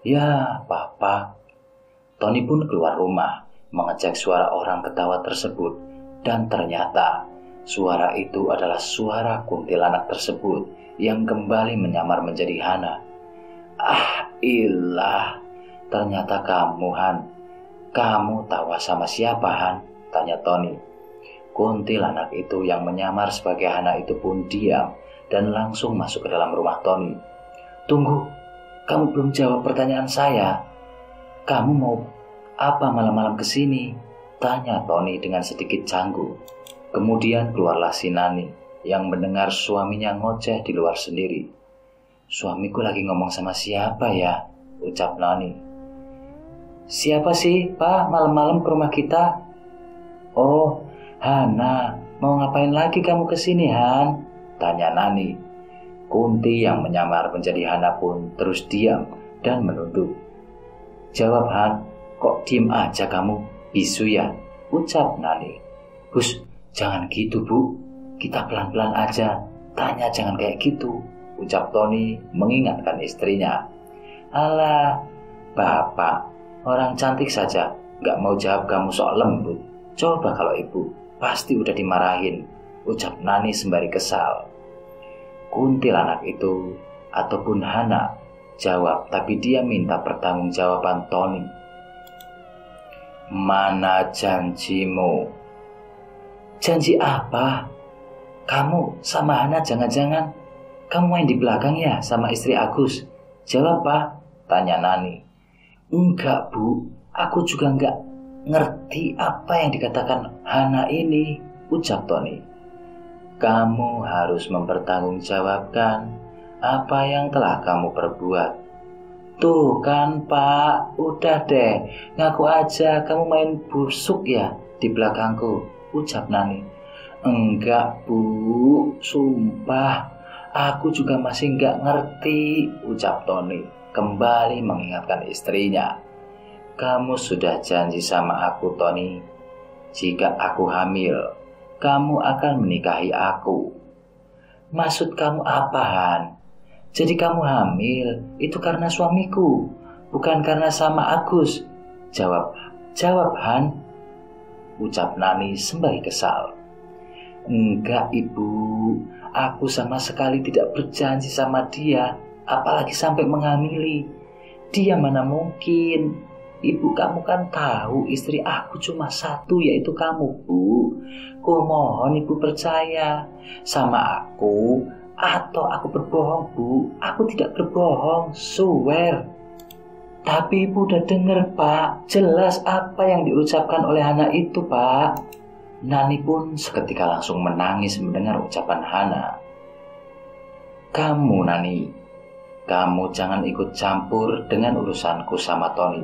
Ya, Papa. Tony pun keluar rumah, mengecek suara orang ketawa tersebut, dan ternyata suara itu adalah suara kuntilanak tersebut yang kembali menyamar menjadi Hana. Ah, ilah, ternyata kamu, Han. Kamu tawa sama siapa, Han? Tanya Tony. Kuntilanak itu yang menyamar sebagai Hana itu pun diam dan langsung masuk ke dalam rumah Tony. Tunggu, kamu belum jawab pertanyaan saya. Kamu mau apa malam-malam kesini? Tanya Tony dengan sedikit canggung. Kemudian keluarlah si Nani yang mendengar suaminya ngoceh di luar sendiri. Suamiku lagi ngomong sama siapa ya? Ucap Nani. Siapa sih, Pak, malam-malam ke rumah kita? Oh, Hana, mau ngapain lagi kamu kesini, Han? Tanya Nani. Kunti yang menyamar menjadi Hana pun terus diam dan menunduk. Jawab, Han, kok diem aja kamu? Bisu ya? Ucap Nani. Hus, jangan gitu, Bu. Kita pelan-pelan aja. Tanya jangan kayak gitu. Ucap Tony mengingatkan istrinya. Alah, Bapak, orang cantik saja gak mau jawab kamu sok lembut. Coba kalau ibu, pasti udah dimarahin, ucap Nani sembari kesal. Kuntilanak itu ataupun Hana jawab, tapi dia minta pertanggungjawaban Tony. Mana janjimu? Janji apa? Kamu sama Hana jangan-jangan kamu main di belakang ya sama istri Agus? Jawab, Pak, tanya Nani. Enggak, Bu, aku juga enggak ngerti apa yang dikatakan Hana ini, ucap Tony. Kamu harus mempertanggungjawabkan apa yang telah kamu perbuat. Tuh kan, Pak, udah deh, ngaku aja kamu main busuk ya di belakangku, ucap Nani. Enggak, Bu, sumpah, aku juga masih enggak ngerti, ucap Tony, kembali mengingatkan istrinya. Kamu sudah janji sama aku, Tony. Jika aku hamil, kamu akan menikahi aku. Maksud kamu apa, Han? Jadi kamu hamil itu karena suamiku, bukan karena sama Agus. Jawab, Han, ucap Nani sembari kesal. Enggak, Ibu. Aku sama sekali tidak berjanji sama dia, apalagi sampai menghamili. Dia mana mungkin. Ibu, kamu kan tahu istri aku cuma satu, yaitu kamu, Bu. Kumohon Ibu percaya sama aku, atau aku berbohong, Bu. Aku tidak berbohong, swear. Tapi Ibu udah dengar, Pak. Jelas apa yang diucapkan oleh Hana itu, Pak. Nani pun seketika langsung menangis mendengar ucapan Hana. Kamu, Nani, kamu jangan ikut campur dengan urusanku sama Tony.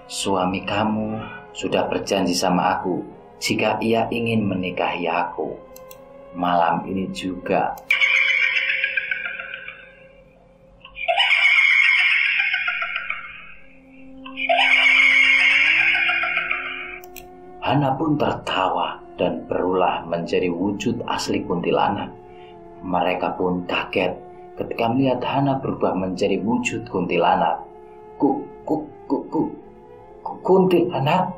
Suami kamu sudah berjanji sama aku jika ia ingin menikahi aku. Malam ini juga. Hana pun tertawa dan berulah menjadi wujud asli kuntilanak. Mereka pun kaget ketika melihat Hana berubah menjadi wujud kuntilanak. Kuntilanak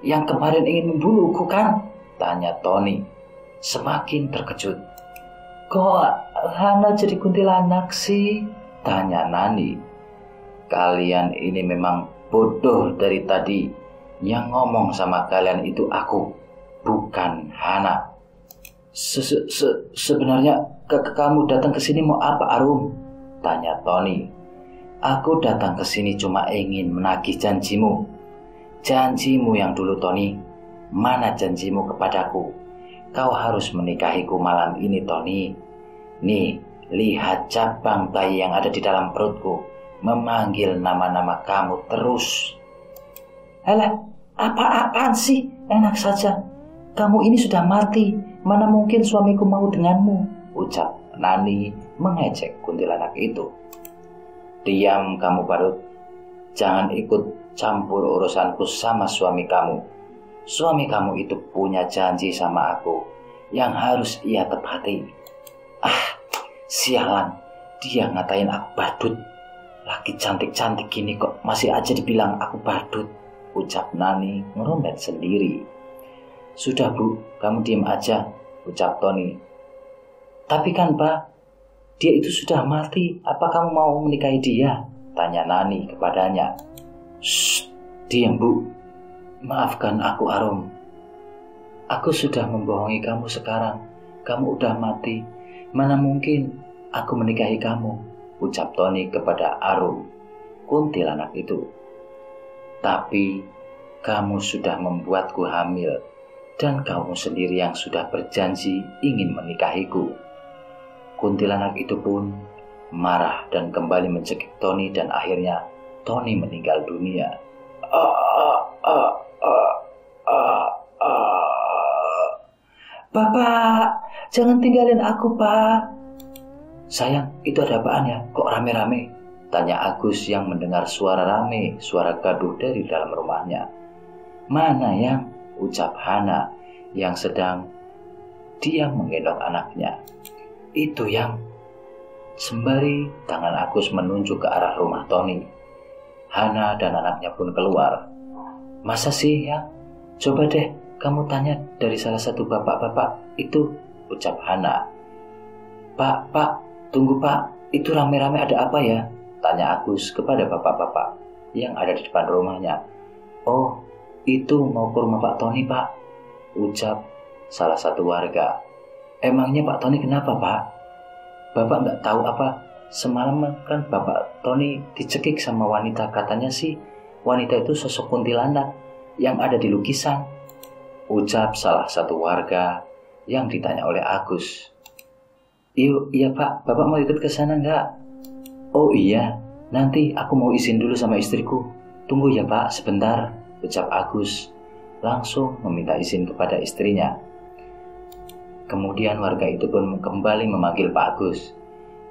yang kemarin ingin membunuhku kan? Tanya Tony semakin terkejut. Kok Hana jadi kuntilanak sih? Tanya Nani. Kalian ini memang bodoh dari tadi. Yang ngomong sama kalian itu aku, bukan Hana. Sebenarnya kamu datang ke sini mau apa, Arum? Tanya Tony. Aku datang ke sini cuma ingin menagih janjimu. Janjimu yang dulu, Tony. Mana janjimu kepadaku? kau harus menikahiku malam ini, Tony. Nih, lihat cabang bayi yang ada di dalam perutku memanggil nama-nama kamu terus. Alah, apa-apaan sih? Enak saja. Kamu ini sudah mati. Mana mungkin suamiku mau denganmu? Ucap Nani mengejek kuntilanak itu. Diam kamu, Badut. Jangan ikut campur urusanku sama suami kamu. Suami kamu itu punya janji sama aku yang harus ia tepati. Ah, sialan. Dia ngatain aku badut. Laki cantik-cantik gini kok masih aja dibilang aku badut. Ucap Nani ngeromet sendiri. Sudah Bu, kamu diam aja, ucap Tony. Tapi kan Pak, dia itu sudah mati. Apa kamu mau menikahi dia? Tanya Nani kepadanya. Shh, diam Bu. Maafkan aku, Arum. Aku sudah membohongi kamu sekarang. Kamu udah mati. Mana mungkin aku menikahi kamu? Ucap Tony kepada Arum, kuntilanak itu. Tapi kamu sudah membuatku hamil. Dan kamu sendiri yang sudah berjanji ingin menikahiku. Kuntilanak itu pun marah dan kembali mencekik Tony dan akhirnya Tony meninggal dunia. Bapak, jangan tinggalin aku, Pak. Sayang, itu ada apaan ya? Kok rame-rame? Tanya Agus yang mendengar suara rame, suara gaduh dari dalam rumahnya. Mana yang? Ucap Hana yang sedang diam menggendong anaknya. Itu yang. Sembari tangan Agus menunjuk ke arah rumah Tony. Hana dan anaknya pun keluar. Masa sih ya? Coba deh kamu tanya dari salah satu bapak-bapak itu, ucap Hana. Pak, tunggu Pak, itu rame-rame ada apa ya? Tanya Agus kepada bapak-bapak yang ada di depan rumahnya. Oh, itu mau ke rumah Pak Tony, Pak, ucap salah satu warga. Emangnya Pak Tony kenapa, Pak? Bapak nggak tahu apa? Semalam kan Bapak Tony dicekik sama wanita. Katanya sih wanita itu sosok kuntilanak yang ada di lukisan, ucap salah satu warga yang ditanya oleh Agus. Iya Pak, Bapak mau ikut ke sana nggak? Oh iya, nanti aku mau izin dulu sama istriku. Tunggu ya Pak, sebentar, ucap Agus, langsung meminta izin kepada istrinya. Kemudian warga itu pun kembali memanggil Pak Agus.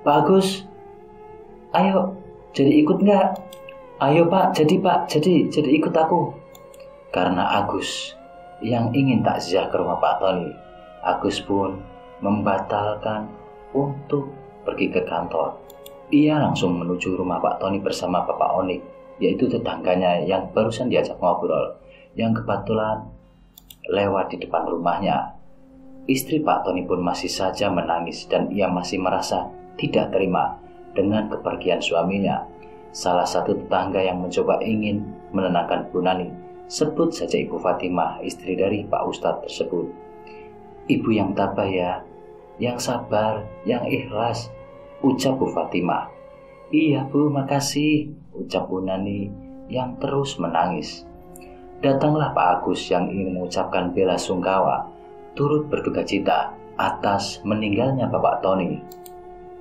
Pak Agus, ayo, jadi ikut nggak? Ayo Pak, jadi ikut aku. Karena Agus yang ingin takziah ke rumah Pak Tony, Agus pun membatalkan untuk pergi ke kantor. Ia langsung menuju rumah Pak Tony bersama Bapak Onik, yaitu tetangganya yang barusan diajak ngobrol, yang kebetulan lewat di depan rumahnya. Istri Pak Tony pun masih saja menangis dan ia masih merasa tidak terima dengan kepergian suaminya. Salah satu tetangga yang mencoba ingin menenangkan Bu Nani, sebut saja Ibu Fatimah, istri dari Pak Ustadz tersebut. Ibu yang tabah ya, yang sabar, yang ikhlas, ucap Bu Fatimah. Iya Bu, makasih, ucap Bu Nani yang terus menangis. Datanglah Pak Agus yang ingin mengucapkan bela sungkawa, turut berduka cita atas meninggalnya Bapak Tony.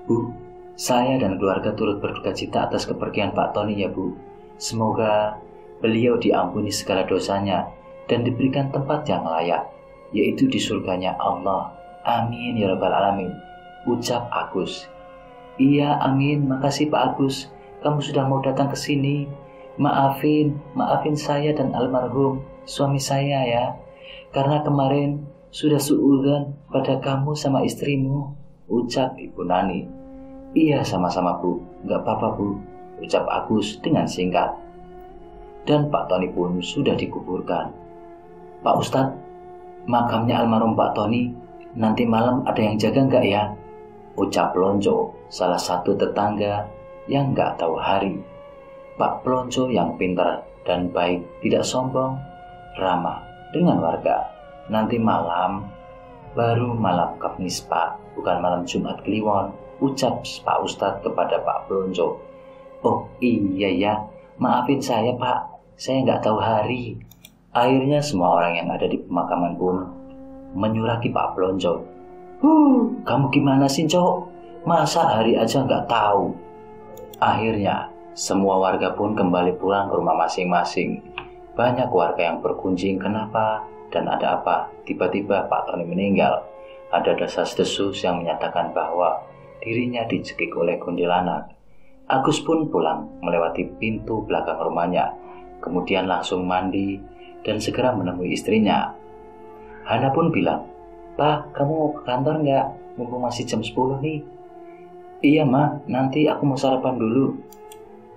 Bu, saya dan keluarga turut berduka cita atas kepergian Pak Tony ya Bu. Semoga beliau diampuni segala dosanya dan diberikan tempat yang layak, yaitu di surganya Allah. Amin ya rabbal alamin, ucap Agus. Iya amin, makasih Pak Agus, kamu sudah mau datang ke sini. Maafin saya dan almarhum suami saya ya, karena kemarin sudah suudzon pada kamu sama istrimu, ucap Ibu Nani. Iya sama-sama Bu, gak apa-apa Bu, ucap Agus dengan singkat. Dan Pak Tony pun sudah dikuburkan. Pak Ustadz, makamnya almarhum Pak Tony nanti malam ada yang jaga gak ya? Ucap Plonco, salah satu tetangga yang gak tahu hari. Pak Plonco yang pintar dan baik, tidak sombong, ramah dengan warga. Nanti malam, baru malam Kamis Pak, bukan malam Jumat Kliwon, ucap Pak Ustadz kepada Pak Plonco. Oh iya ya, maafin saya Pak, saya nggak tahu hari. Akhirnya semua orang yang ada di pemakaman pun menyuraki Pak Blonjo. Kamu gimana sih, Cok? Masa hari aja nggak tahu? Akhirnya, semua warga pun kembali pulang ke rumah masing-masing. Banyak warga yang berkunjing kenapa dan ada apa. Tiba-tiba Pak Tony meninggal. Ada desas-desus yang menyatakan bahwa dirinya dicekik oleh kuntilanak. Agus pun pulang melewati pintu belakang rumahnya. Kemudian langsung mandi dan segera menemui istrinya. Hana pun bilang, "Pak, kamu mau ke kantor nggak? Mumpung masih jam 10 nih." "Iya, Ma, nanti aku mau sarapan dulu."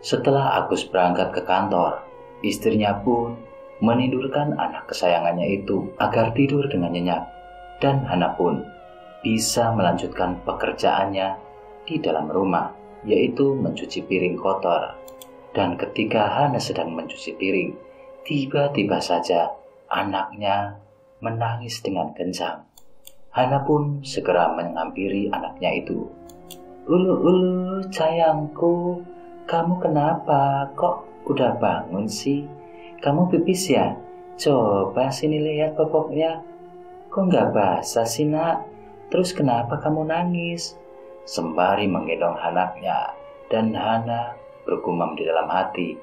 Setelah Agus berangkat ke kantor, istrinya pun menidurkan anak kesayangannya itu agar tidur dengan nyenyak. Dan Hana pun bisa melanjutkan pekerjaannya di dalam rumah, yaitu mencuci piring kotor. Dan ketika Hana sedang mencuci piring, tiba-tiba saja anaknya menangis dengan kencang. Hana pun segera menghampiri anaknya itu. Ulu, sayangku, kamu kenapa? Kok udah bangun sih? Kamu pipis ya? Coba sini lihat popoknya. Kok nggak basah sih, Nak? Terus kenapa kamu nangis? Sembari menggendong anaknya, dan Hana bergumam di dalam hati.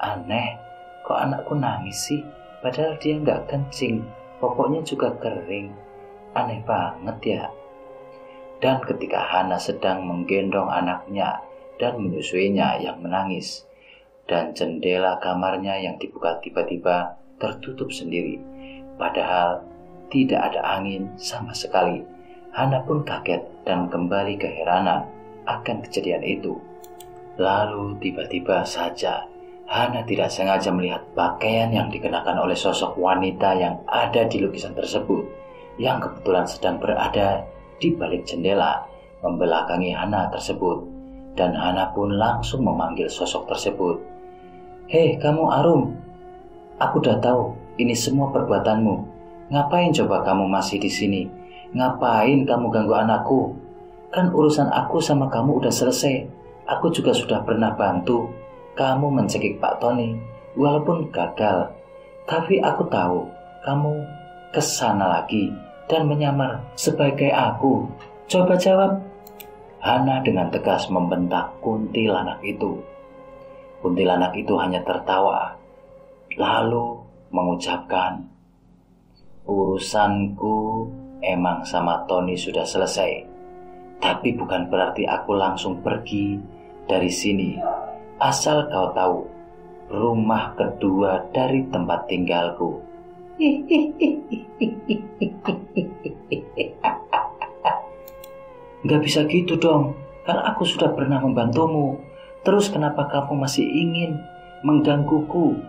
Aneh, kok anakku nangis sih? Padahal dia nggak kencing, popoknya juga kering. Aneh banget ya. Dan ketika Hana sedang menggendong anaknya dan menyusuinya yang menangis, dan jendela kamarnya yang dibuka tiba-tiba tertutup sendiri, padahal tidak ada angin sama sekali, Hana pun kaget dan kembali keheranan akan kejadian itu. Lalu tiba-tiba saja Hana tidak sengaja melihat pakaian yang dikenakan oleh sosok wanita yang ada di lukisan tersebut, yang kebetulan sedang berada di balik jendela membelakangi Hana tersebut. Dan Hana pun langsung memanggil sosok tersebut. Hei kamu Arum, aku udah tahu ini semua perbuatanmu. Ngapain coba kamu masih di sini? Ngapain kamu ganggu anakku? Kan urusan aku sama kamu udah selesai. Aku juga sudah pernah bantu kamu mencekik Pak Tony, walaupun gagal. Tapi aku tahu kamu kesana lagi dan menyamar sebagai aku. Coba jawab. Hana dengan tegas membentak kuntilanak itu. Kuntilanak itu hanya tertawa, lalu mengucapkan, urusanku emang sama Tony sudah selesai. Tapi bukan berarti aku langsung pergi dari sini. Asal kau tahu, rumah kedua dari tempat tinggalku. Gak bisa gitu dong, kan aku sudah pernah membantumu. Terus kenapa kamu masih ingin menggangguku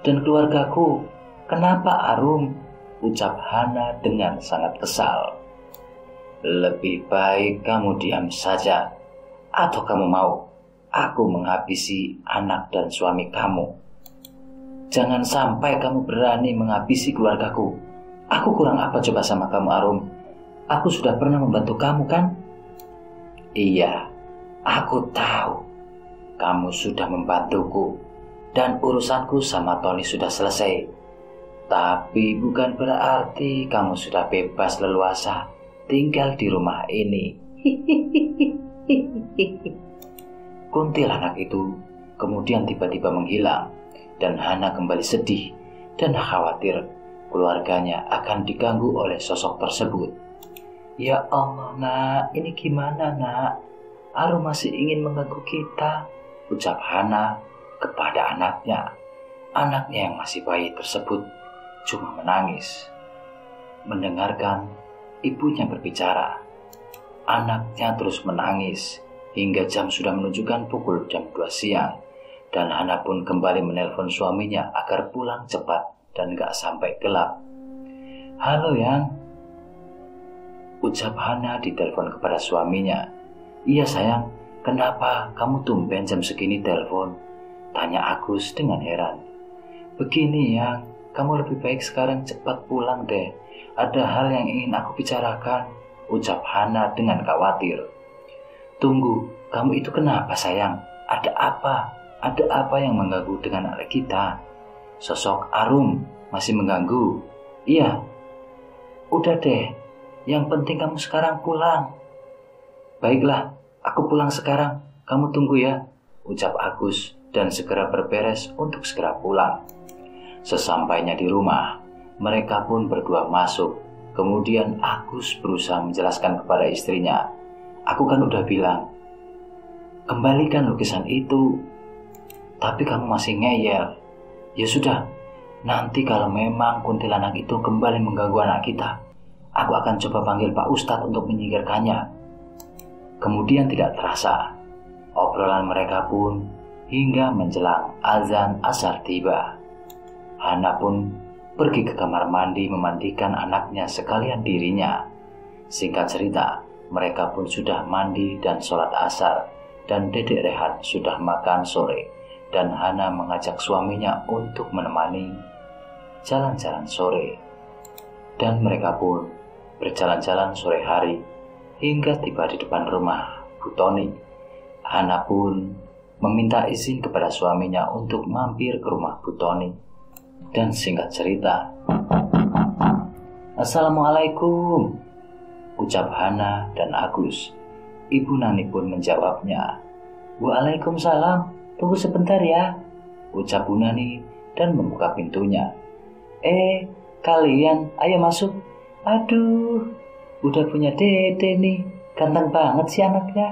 dan keluargaku? Kenapa Arum? Ucap Hana dengan sangat kesal. Lebih baik kamu diam saja. Atau kamu mau aku menghabisi anak dan suami kamu? Jangan sampai kamu berani menghabisi keluargaku. Aku kurang apa coba sama kamu Arum? Aku sudah pernah membantu kamu kan? Iya, aku tahu kamu sudah membantuku dan urusanku sama Tony sudah selesai. Tapi bukan berarti kamu sudah bebas leluasa tinggal di rumah ini. Kuntilanak itu kemudian tiba-tiba menghilang dan Hana kembali sedih dan khawatir keluarganya akan diganggu oleh sosok tersebut. Ya Allah nak, ini gimana nak? Arum masih ingin mengganggu kita, ucap Hana kepada anaknya. Anaknya yang masih bayi tersebut cuma menangis. Mendengarkan ibunya berbicara, anaknya terus menangis hingga jam sudah menunjukkan pukul jam 2 siang. Dan Hana pun kembali menelpon suaminya agar pulang cepat dan gak sampai gelap. Halo Yang, ucap Hana di telepon kepada suaminya. Iya sayang, kenapa kamu tumben jam segini telepon? Tanya Agus dengan heran. Begini Yang, kamu lebih baik sekarang cepat pulang deh. Ada hal yang ingin aku bicarakan, ucap Hana dengan khawatir. Tunggu, kamu itu kenapa sayang? Ada apa? Ada apa yang mengganggu dengan anak kita? Sosok Arum masih mengganggu. Iya. Udah deh, yang penting kamu sekarang pulang. Baiklah, aku pulang sekarang. Kamu tunggu ya, ucap Agus dan segera berberes untuk segera pulang. Sesampainya di rumah, mereka pun berdua masuk. Kemudian Agus berusaha menjelaskan kepada istrinya, aku kan udah bilang, kembalikan lukisan itu. Tapi kamu masih ngeyel. Ya sudah, nanti kalau memang kuntilanak itu kembali mengganggu anak kita, aku akan coba panggil Pak Ustadz untuk menyingkirkannya. Kemudian tidak terasa, obrolan mereka pun hingga menjelang azan asar tiba. Hana pun pergi ke kamar mandi memandikan anaknya sekalian dirinya. Singkat cerita, mereka pun sudah mandi dan sholat asar, dan Dedek Rehan sudah makan sore, dan Hana mengajak suaminya untuk menemani jalan-jalan sore. Dan mereka pun berjalan-jalan sore hari hingga tiba di depan rumah Bu Toni. Hana pun meminta izin kepada suaminya untuk mampir ke rumah Bu Toni. Dan singkat cerita, Assalamualaikum, ucap Hana dan Agus. Ibu Nani pun menjawabnya, Waalaikumsalam, tunggu sebentar ya, ucap Bu Nani dan membuka pintunya. Kalian, ayo masuk. Aduh, udah punya dede nih, ganteng banget sih anaknya,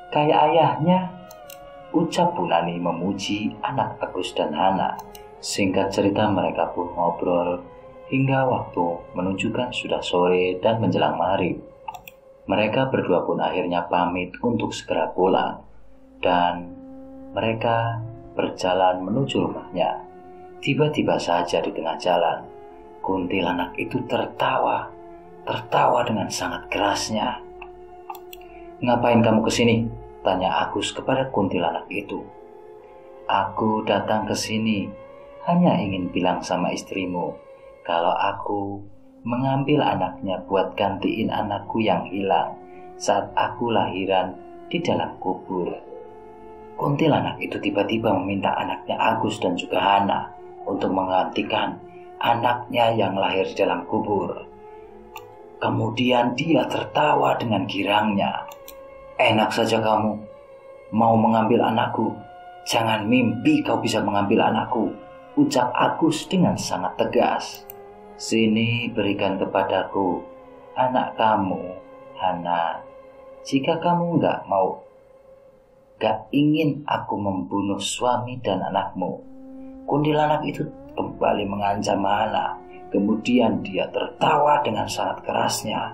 kayak ayahnya, ucap Bu Nani memuji anak Agus dan Hana. Singkat cerita mereka pun ngobrol hingga waktu menunjukkan sudah sore dan menjelang maghrib. Mereka berdua pun akhirnya pamit untuk segera pulang dan mereka berjalan menuju rumahnya. Tiba-tiba saja di tengah jalan, kuntilanak itu tertawa dengan sangat kerasnya. Ngapain kamu kesini? Tanya Agus kepada kuntilanak itu. Aku datang ke sini hanya ingin bilang sama istrimu kalau aku mengambil anaknya buat gantiin anakku yang hilang saat aku lahiran di dalam kubur. Kuntilanak itu tiba-tiba meminta anaknya Agus dan juga Hana untuk menggantikan anaknya yang lahir di dalam kubur. Kemudian dia tertawa dengan girangnya. Enak saja kamu mau mengambil anakku. Jangan mimpi kau bisa mengambil anakku, ucap Agus dengan sangat tegas. Sini berikan kepadaku anak kamu, Hana. Jika kamu gak ingin aku membunuh suami dan anakmu. Kuntilanak itu kembali mengancam Hana. Kemudian dia tertawa dengan sangat kerasnya.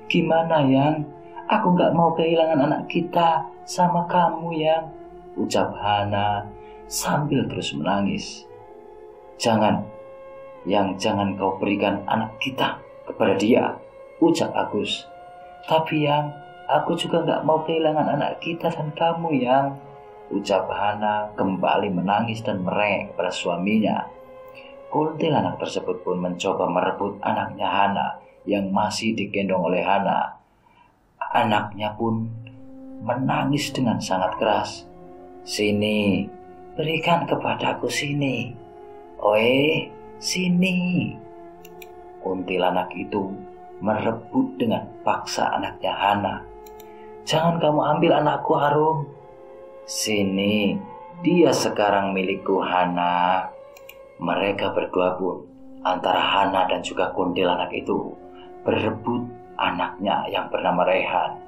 Gimana Yang? Aku gak mau kehilangan anak kita sama kamu Yang, ucap Hana sambil terus menangis. Jangan kau berikan anak kita kepada dia, ucap Agus. Tapi Yang, aku juga gak mau kehilangan anak kita dan kamu Yang, ucap Hana kembali menangis dan merengek kepada suaminya. Kuntilanak tersebut pun mencoba merebut anaknya Hana yang masih digendong oleh Hana. Anaknya pun menangis dengan sangat keras. Sini, berikan kepadaku sini. Oe, sini. Kuntilanak itu merebut dengan paksa anaknya Hana. Jangan kamu ambil anakku Harum. Sini, dia sekarang milikku Hana. Mereka berdua pun, antara Hana dan juga kuntilanak itu, berebut anaknya yang bernama Rehan.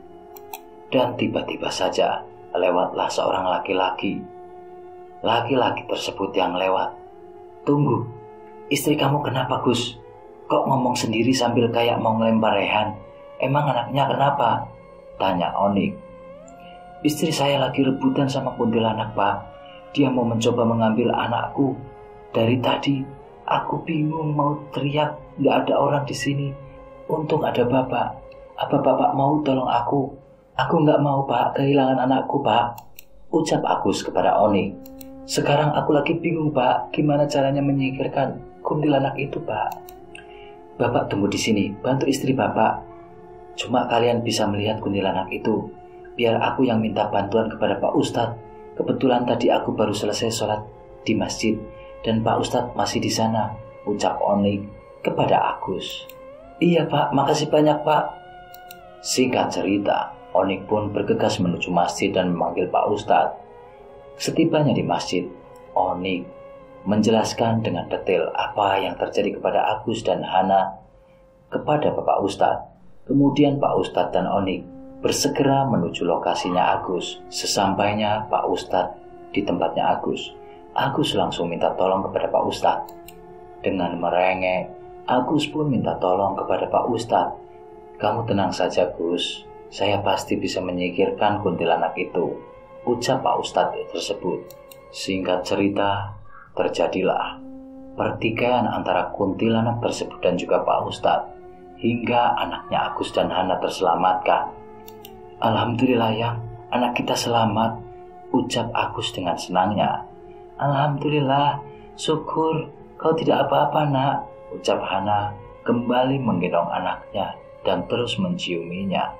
Dan tiba-tiba saja lewatlah seorang laki-laki. Laki-laki tersebut yang lewat. Tunggu, istri kamu kenapa Gus? Kok ngomong sendiri sambil kayak mau ngelempar Rehan? Emang anaknya kenapa? Tanya Onik. Istri saya lagi rebutan sama kuntilanak Pak. Dia mau mencoba mengambil anakku. Dari tadi aku bingung mau teriak, gak ada orang di sini. Untung ada Bapak. Apa Bapak mau tolong aku? Aku gak mau Pak kehilangan anakku Pak, ucap Agus kepada Oni. Sekarang aku lagi bingung Pak, gimana caranya menyingkirkan kuntilanak itu Pak. Bapak tunggu di sini, bantu istri Bapak. Cuma kalian bisa melihat kuntilanak itu. Biar aku yang minta bantuan kepada Pak Ustadz. Kebetulan tadi aku baru selesai sholat di masjid dan Pak Ustadz masih di sana, ucap Onik kepada Agus. Iya Pak, makasih banyak Pak. Singkat cerita, Onik pun bergegas menuju masjid dan memanggil Pak Ustadz. Setibanya di masjid, Onik menjelaskan dengan detail apa yang terjadi kepada Agus dan Hana kepada Bapak Ustadz. Kemudian Pak Ustadz dan Onik bersegera menuju lokasinya Agus. Sesampainya Pak Ustadz di tempatnya Agus langsung minta tolong kepada Pak Ustadz. Dengan merengek, Agus pun minta tolong kepada Pak Ustadz. "Kamu tenang saja Gus, saya pasti bisa menyingkirkan kuntilanak itu," ucap Pak Ustadz tersebut. Singkat cerita, terjadilah pertikaian antara kuntilanak tersebut dan juga Pak Ustadz, hingga anaknya Agus dan Hana terselamatkan. "Alhamdulillah Yang, anak kita selamat," ucap Agus dengan senangnya. "Alhamdulillah, syukur kau tidak apa-apa nak," ucap Hana kembali menggendong anaknya dan terus menciuminya.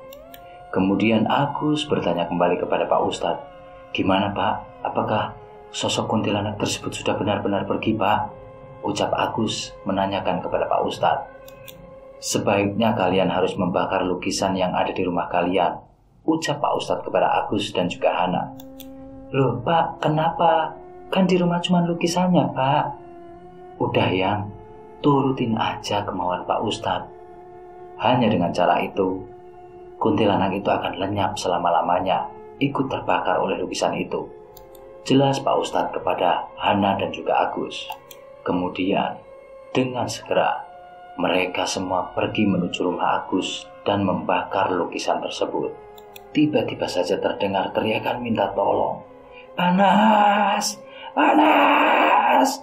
Kemudian Agus bertanya kembali kepada Pak Ustadz, "Gimana Pak, apakah sosok kuntilanak tersebut sudah benar-benar pergi Pak?" ucap Agus menanyakan kepada Pak Ustadz. "Sebaiknya kalian harus membakar lukisan yang ada di rumah kalian," ucap Pak Ustadz kepada Agus dan juga Hana. "Loh Pak, kenapa? Kan di rumah cuma lukisannya Pak." "Udah Yang, turutin aja kemauan Pak Ustadz. Hanya dengan cara itu, kuntilanak itu akan lenyap selama-lamanya, ikut terbakar oleh lukisan itu," jelas Pak Ustadz kepada Hana dan juga Agus. Kemudian, dengan segera, mereka semua pergi menuju rumah Agus dan membakar lukisan tersebut. Tiba-tiba saja terdengar teriakan minta tolong. "Panas! Panas!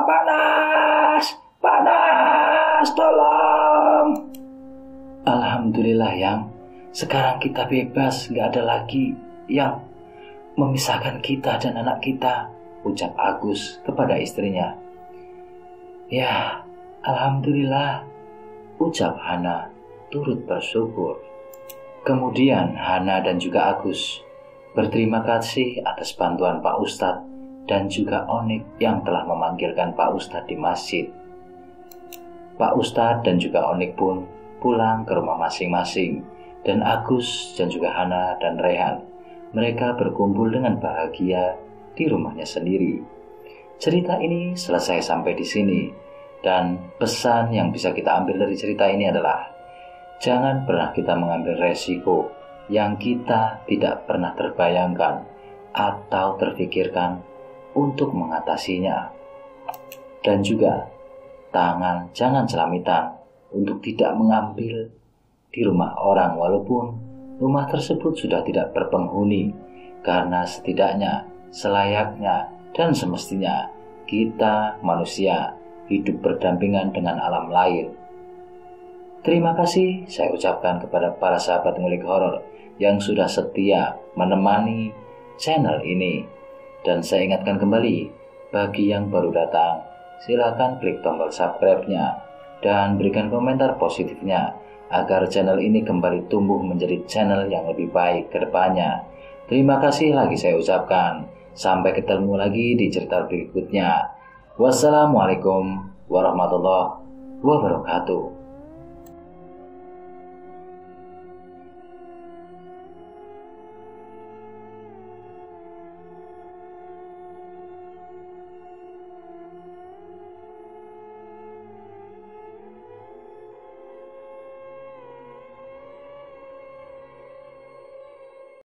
Panas! Panas! Tolong!" "Alhamdulillah Yang, sekarang kita bebas, gak ada lagi yang memisahkan kita dan anak kita," ucap Agus kepada istrinya. "Ya, alhamdulillah," ucap Hana turut bersyukur. Kemudian Hana dan juga Agus berterima kasih atas bantuan Pak Ustadz dan juga Onik yang telah memanggilkan Pak Ustadz di masjid. Pak Ustadz dan juga Onik pun pulang ke rumah masing-masing, dan Agus dan juga Hana dan Rehan, mereka berkumpul dengan bahagia di rumahnya sendiri. Cerita ini selesai sampai di sini, dan pesan yang bisa kita ambil dari cerita ini adalah jangan pernah kita mengambil resiko yang kita tidak pernah terbayangkan atau terfikirkan untuk mengatasinya. Dan juga jangan selamitan untuk tidak mengambil di rumah orang walaupun rumah tersebut sudah tidak berpenghuni, karena setidaknya, selayaknya dan semestinya kita manusia hidup berdampingan dengan alam lain. Terima kasih saya ucapkan kepada para sahabat ngulik horor yang sudah setia menemani channel ini. Dan saya ingatkan kembali, bagi yang baru datang, silakan klik tombol subscribe-nya dan berikan komentar positifnya agar channel ini kembali tumbuh menjadi channel yang lebih baik ke depannya. Terima kasih lagi saya ucapkan. Sampai ketemu lagi di cerita berikutnya. Wassalamualaikum warahmatullahi wabarakatuh.